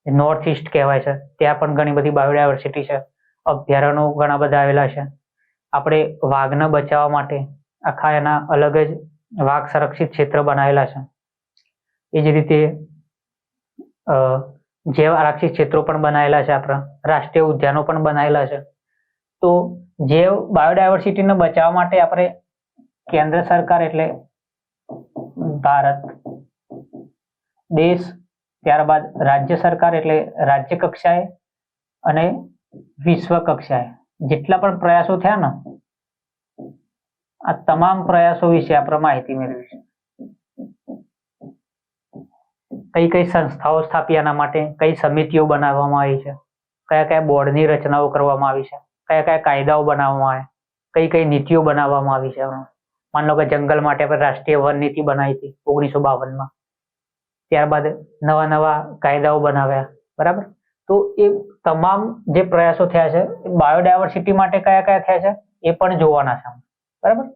નોર્થ ઈસ્ટ કહેવાય છે, ત્યાં પણ ઘણી બધી બાયોડાયવર્સિટી છે. અભયારણ્યો ઘણા બધા આવેલા છે. આપણે વાઘને બચાવવા માટે આખા એના અલગ જ વાઘ સંરક્ષિત ક્ષેત્ર બનાવેલા છે. એ જ રીતે જૈવ આરક્ષિત ક્ષેત્રો પણ બનાવેલા છે. આપણા રાષ્ટ્રીય ઉદ્યાનો પણ બનાવેલા છે. તો જૈવ બાયોડાયવર્સિટીને બચાવવા માટે આપણે કેન્દ્ર સરકાર એટલે ભારત દેશ, ત્યારબાદ રાજ્ય સરકાર એટલે રાજ્ય કક્ષાએ અને વિશ્વ કક્ષાએ જેટલા પણ પ્રયાસો થયા ને આ તમામ પ્રયાસો વિશે આપણે માહિતી મેળવીશું. કઈ કઈ સંસ્થાઓ સ્થાપી આના માટે, કઈ સમિતિઓ બનાવવામાં આવી છે, કયા કયા બોર્ડની રચનાઓ કરવામાં આવી છે, કયા કયા કાયદાઓ બનાવવામાં આવ્યા, કઈ કઈ નીતિઓ બનાવવામાં આવી છે. માન લો કે જંગલ માટે આપણે રાષ્ટ્રીય વન નીતિ બનાવી હતી 1952માં, ત્યારબાદ નવા નવા કાયદાઓ બનાવ્યા, બરાબર. તો એ તમામ જે પ્રયાસો થયા છે બાયોડાયવર્સિટી માટે કયા કયા થયા છે એ પણ જોવાના છે, બરાબર.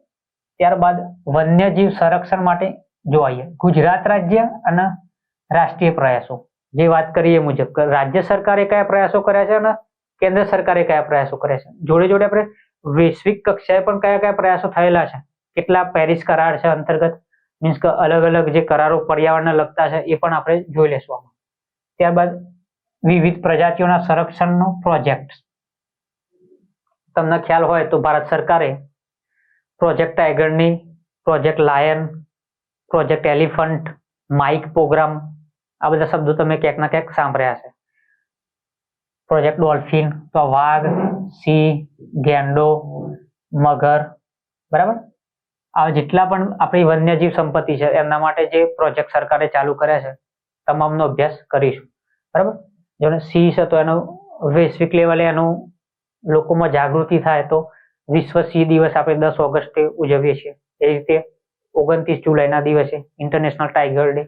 ત્યારબાદ વન્યજીવ સંરક્ષણ માટે જોઈએ ગુજરાત રાજ્ય અને રાષ્ટ્રીય પ્રયાસો જે વાત કરીએ મુજબ રાજ્ય સરકારે કયા પ્રયાસો કર્યા છે અને કેન્દ્ર સરકારે કયા પ્રયાસો કર્યા છે. જોડે જોડે આપણે વૈશ્વિક કક્ષાએ પણ કયા કયા પ્રયાસો થયેલા છે, કેટલા પેરિસ કરાર છે અંતર્ગત, મીન્સ કે અલગ અલગ જે કરારો પર્યાવરણને લગતા છે એ પણ આપણે જોઈ લેશું. ત્યારબાદ વિવિધ પ્રજાતિઓના સંરક્ષણનો પ્રોજેક્ટ, તમને ખ્યાલ હોય તો ભારત સરકારે પ્રોજેક્ટ ટાઈગરની, project lion, project elephant, MIKE programme, આ બધા શબ્દો તમે ક્યાંક ના ક્યાંક સાંભળ્યા છે. પ્રોજેક્ટ ડોલ્ફિન તો વાઘ, સિંહ, ગેંડો, મગર, બરાબર. આ જેટલા પણ આપણી વન્યજીવ સંપત્તિ છે એમના માટે જે પ્રોજેક્ટ સરકારે ચાલુ કર્યા છે તમામનો અભ્યાસ કરીશું, બરાબર. જેને સિંહ છે તો એનો વૈશ્વિક લેવલે એનું લોકોમાં જાગૃતિ થાય તો વિશ્વ સિંહ દિવસ આપણે 10 ઓગસ્ટે ઉજવીએ છીએ. એ રીતે 29 જુલાઈના દિવસે ઇન્ટરનેશનલ ટાઈગર ડે,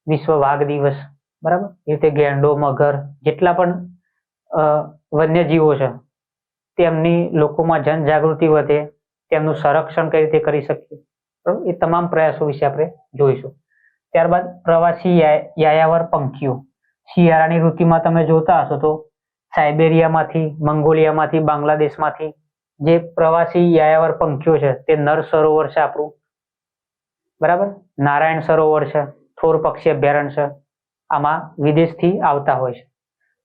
વિશ્વ વાઘ દિવસ, બરાબર. એ રીતે ગેંડો, મગર જેટલા પણ વન્યજીવો છે તેમની લોકોમાં જનજાગૃતિ વધે, તેમનું સંરક્ષણ કઈ રીતે કરી શકીએ, એ તમામ પ્રયાસો વિશે આપણે જોઈશું. ત્યારબાદ પ્રવાસી યાયાવર પંખીઓ, શિયાળાની ઋતુમાં તમે જોતા હશો તો સાયબેરિયામાંથી, મંગોલિયામાંથી, બાંગ્લાદેશમાંથી જે પ્રવાસી યાયાવર પંખીઓ છે તે નર સરોવર છે આપણું, બરાબર. નારાયણ સરોવર છે, થોર પક્ષી અભયારણ્ય છે, આમાં વિદેશથી આવતા હોય છે.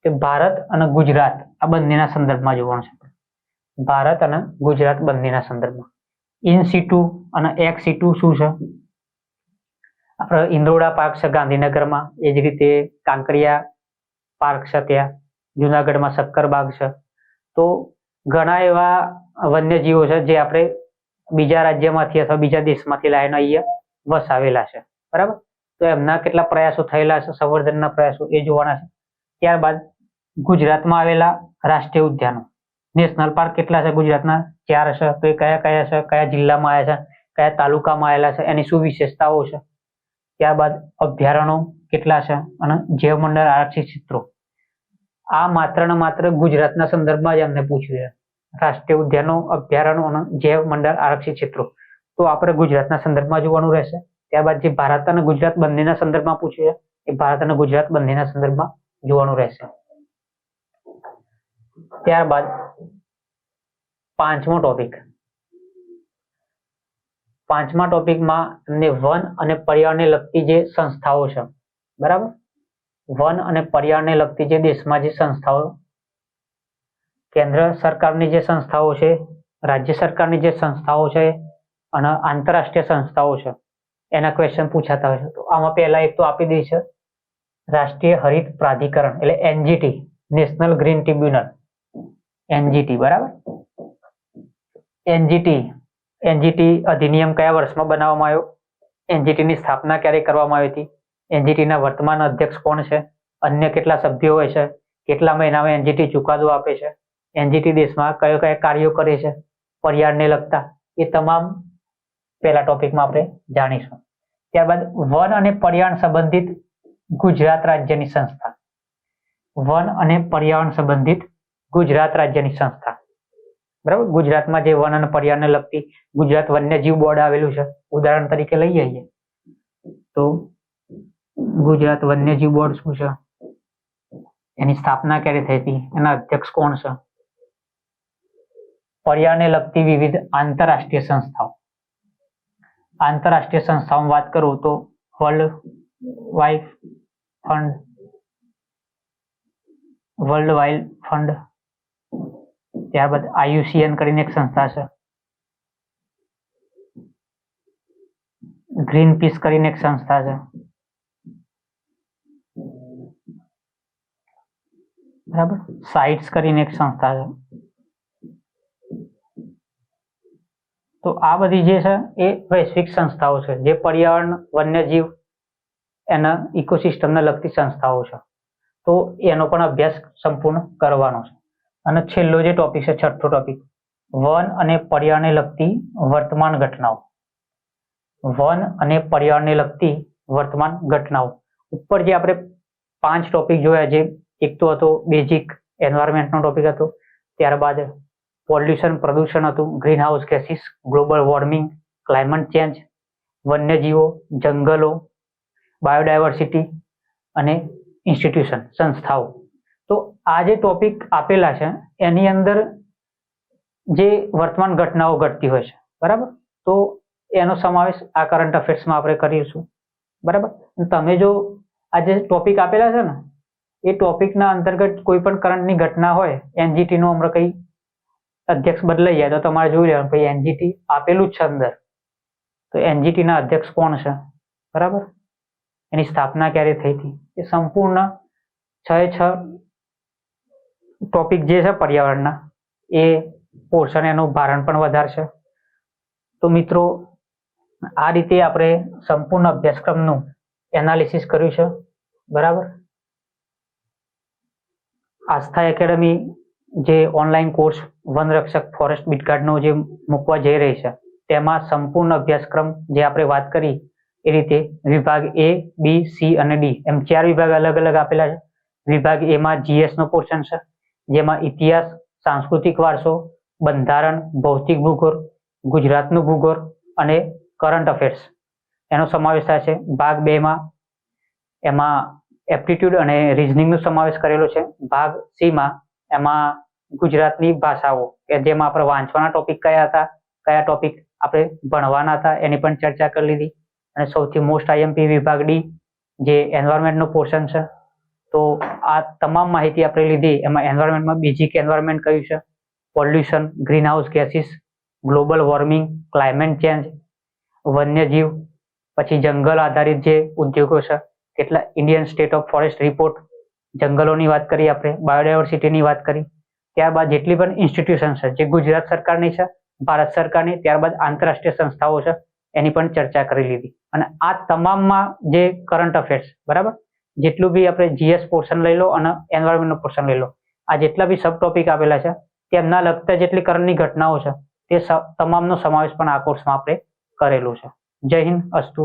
તે ભારત અને ગુજરાત આ બંનેના સંદર્ભમાં જોવાનું છે. ભારત અને ગુજરાત બંનેના સંદર્ભમાં ઇન સિટુ અને એક્સ સિટુ શું છે, આપણે ઇન્દ્રોડા પાર્ક છે ગાંધીનગરમાં, એ જ રીતે કાંકરિયા પાર્ક છે ત્યાં જુનાગઢમાં, શક્કરબાગ છે. તો ઘણા એવા વન્યજીવો છે જે આપણે બીજા રાજ્યમાંથી અથવા બીજા દેશમાંથી લાવીને અહીંયા વસાવેલા છે, બરાબર. તો એમના કેટલા પ્રયાસો થયેલા છે, સંવર્ધનના પ્રયાસો એ જોવાના છે. ત્યારબાદ ગુજરાતમાં આવેલા રાષ્ટ્રીય ઉદ્યાનો, નેશનલ પાર્ક કેટલા છે ગુજરાતના? 4 છે. તો એ કયા કયા છે, કયા જિલ્લામાં આવ્યા છે, કયા તાલુકામાં આવેલા છે, એની શું વિશેષતાઓ છે. ત્યારબાદ અભયારણ્યો કેટલા છે અને જૈવમંડળ આરક્ષિત ક્ષેત્રો. આ માત્ર ને માત્ર ગુજરાતના સંદર્ભમાં જ અમને પૂછ્યું છે, રાષ્ટ્રીય ઉદ્યાનો, અભયારણ્યો અને જૈવમંડળ આરક્ષિત ક્ષેત્રો. તો આપણે ગુજરાતના સંદર્ભમાં જોવાનું રહેશે. ત્યારબાદ જે ભારત અને ગુજરાત બંનેના સંદર્ભમાં પૂછ્યું છે એ ભારત અને ગુજરાત બંનેના સંદર્ભમાં જોવાનું રહેશે. ત્યારબાદ 5મો ટોપિક, 5મા ટોપિકમાં તમને વન અને પર્યાવરણને લગતી જે સંસ્થાઓ છે, બરાબર. વન અને પર્યાવરણને લગતી જે દેશમાં જે સંસ્થાઓ, કેન્દ્ર સરકારની જે સંસ્થાઓ છે, રાજ્ય સરકારની જે સંસ્થાઓ છે અને આંતરરાષ્ટ્રીય સંસ્થાઓ છે એના ક્વેશ્ચન પૂછાતા હોય છે. તો આમાં પહેલા એક તો આપી દઈ છે રાષ્ટ્રીય હરિત પ્રાધિકરણ એટલે NGT, national green tribunal, NGT, બરાબર. એનજીટી અધિનિયમ કયા વર્ષમાં બનાવવામાં આવ્યો, એનજીટીની સ્થાપના ક્યારે કરવામાં આવી હતી, એનજીટીના વર્તમાન અધ્યક્ષ કોણ છે, અન્ય કેટલા સભ્યો હોય છે, કેટલા મહિનામાં એનજીટી ચુકાદો આપે છે, એનજીટી દેશમાં કયા કયા કાર્યો કરે છે પર્યાવરણને લગતા, એ તમામ પહેલા ટોપિકમાં આપણે જાણીશું. ત્યારબાદ વન અને પર્યાવરણ સંબંધિત ગુજરાત રાજ્યની સંસ્થા, વન અને પર્યાવરણ સંબંધિત ગુજરાત રાજ્યની સંસ્થા, બરાબર. ગુજરાતમાં જે વન અને પર્યાવરણને લગતી ગુજરાત વન્યજીવ બોર્ડ આવેલું છે, ઉદાહરણ તરીકે લઈ આવીએ તો ગુજરાત વન્યજીવ બોર્ડ શું છે, એની સ્થાપના ક્યારે થઈ હતી, એના અધ્યક્ષ કોણ છે. પર્યાવરણને લગતી વિવિધ આંતરરાષ્ટ્રીય સંસ્થાઓ, આંતરરાષ્ટ્રીય સંસ્થાઓની વાત કરું તો વર્લ્ડ વાઇડ ફંડ, ત્યારબાદ IUCN કરીને એક સંસ્થા છે, ગ્રીન પીસ કરીને એક સંસ્થા છે, બરાબર, સાઇટ્સ કરીને એક સંસ્થા છે. તો આ બધી જે છે એ વૈશ્વિક સંસ્થાઓ છે જે પર્યાવરણ, વન્યજીવ, એના ઇકોસિસ્ટમને લગતી સંસ્થાઓ છે. તો એનો પણ અભ્યાસ સંપૂર્ણ કરવાનો છે. અને છેલ્લો જે ટોપિક છે, છઠ્ઠો ટોપિક, વન અને પર્યાવરણને લગતી વર્તમાન ઘટનાઓ. વન અને પર્યાવરણને લગતી વર્તમાન ઘટનાઓ ઉપર જે આપણે 5 ટોપિક જોયા, જે એક તો હતો બેઝિક એન્વાયરમેન્ટનો ટોપિક હતો, ત્યારબાદ પોલ્યુશન, પ્રદૂષણ હતું, green house gases, global warming, climate change, વન્યજીવો, જંગલો, બાયોડાયવર્સિટી અને ઇન્સ્ટિટ્યુશન, સંસ્થાઓ. તો આ જે ટોપિક આપેલા છે એની અંદર જે વર્તમાન ઘટનાઓ ઘટતી હોય છે, બરાબર, તો એનો સમાવેશ આ કરંટ અફેર્સમાં આપણે કરીશું, બરાબર. તમે જો આ જે ટોપિક આપેલા છે ને એ ટોપિકના અંતર્ગત કોઈ પણ કરંટની ઘટના હોય, NGT નો હમણાં કઈ અધ્યક્ષ બદલાઈ જાય તો તમારે જોઈ લેવાનું ભાઈ NGT આપેલું જ છે અંદર, તો NGT ના અધ્યક્ષ કોણ છે, બરાબર, એની સ્થાપના ક્યારે થઈ હતી, એ સંપૂર્ણ 6 ટોપિક જે છે પર્યાવરણના એ પોર્શન એનું ભારણ પણ વધારશે. તો મિત્રો આ રીતે આપણે સંપૂર્ણ અભ્યાસક્રમનું એનાલિસિસ કર્યું છે, બરાબર. આસ્થા એકેડમી જે ઓનલાઈન કોર્સ વનરક્ષક ફોરેસ્ટ બીટગાર્ડનો જે મૂકવા જઈ રહી છે તેમાં સંપૂર્ણ અભ્યાસક્રમ જે આપણે વાત કરી એ રીતે વિભાગ A, B, C અને D એમ 4 વિભાગ અલગ અલગ આપેલા છે. વિભાગ A માં GS નો પોર્શન છે, જેમાં ઇતિહાસ, સાંસ્કૃતિક વારસો, બંધારણ, ભૌતિક ભૂગોળ, ગુજરાતનું ભૂગોળ અને કરંટ અફેર્સ એનો સમાવેશ થાય છે. ભાગ 2 માં એમાં એપ્ટિટ્યુડ અને રિઝનિંગનો સમાવેશ કરેલો છે. ભાગ C માં એમાં ગુજરાતની ભાષાઓ કે જેમાં આપણે વાંચવાના ટોપિક કયા હતા, કયા ટોપિક આપણે ભણવાના હતા એની પણ ચર્ચા કરી લીધી. અને સૌથી મોસ્ટ IMP વિભાગ D જે એન્વાયરમેન્ટનો પોર્શન છે. તો આ તમામ માહિતી આપણે લીધી. એમાં એન્વાયરમેન્ટમાં બેઝિક એન્વાયરમેન્ટ કયું છે, pollution, green house gases, global warming, climate change, વન્યજીવ, પછી જંગલ આધારિત જે ઉદ્યોગો છે, કેટલા Indian state of forest report, જંગલોની વાત કરી આપણે, બાયોડાયવર્સિટીની વાત કરી. ત્યારબાદ જેટલી પણ ઇન્સ્ટિટ્યુશન છે જે ગુજરાત સરકારની છે, ભારત સરકારની, ત્યારબાદ આંતરરાષ્ટ્રીય સંસ્થાઓ છે એની પણ ચર્ચા કરી લીધી. અને આ તમામમાં જે કરંટ અફેર્સ, બરાબર, જેટલું બી આપણે GS પોર્શન લઈ લો અને એન્વાયરમેન્ટનો પોર્શન લઈ લો, આ જેટલા બી સબ ટોપિક આપેલા છે તેમના લગતા જેટલી કરંટની ઘટનાઓ છે તે તમામનો સમાવેશ પણ આ કોર્સમાં આપણે કરેલું છે. જય હિન્દ, અસ્તુ.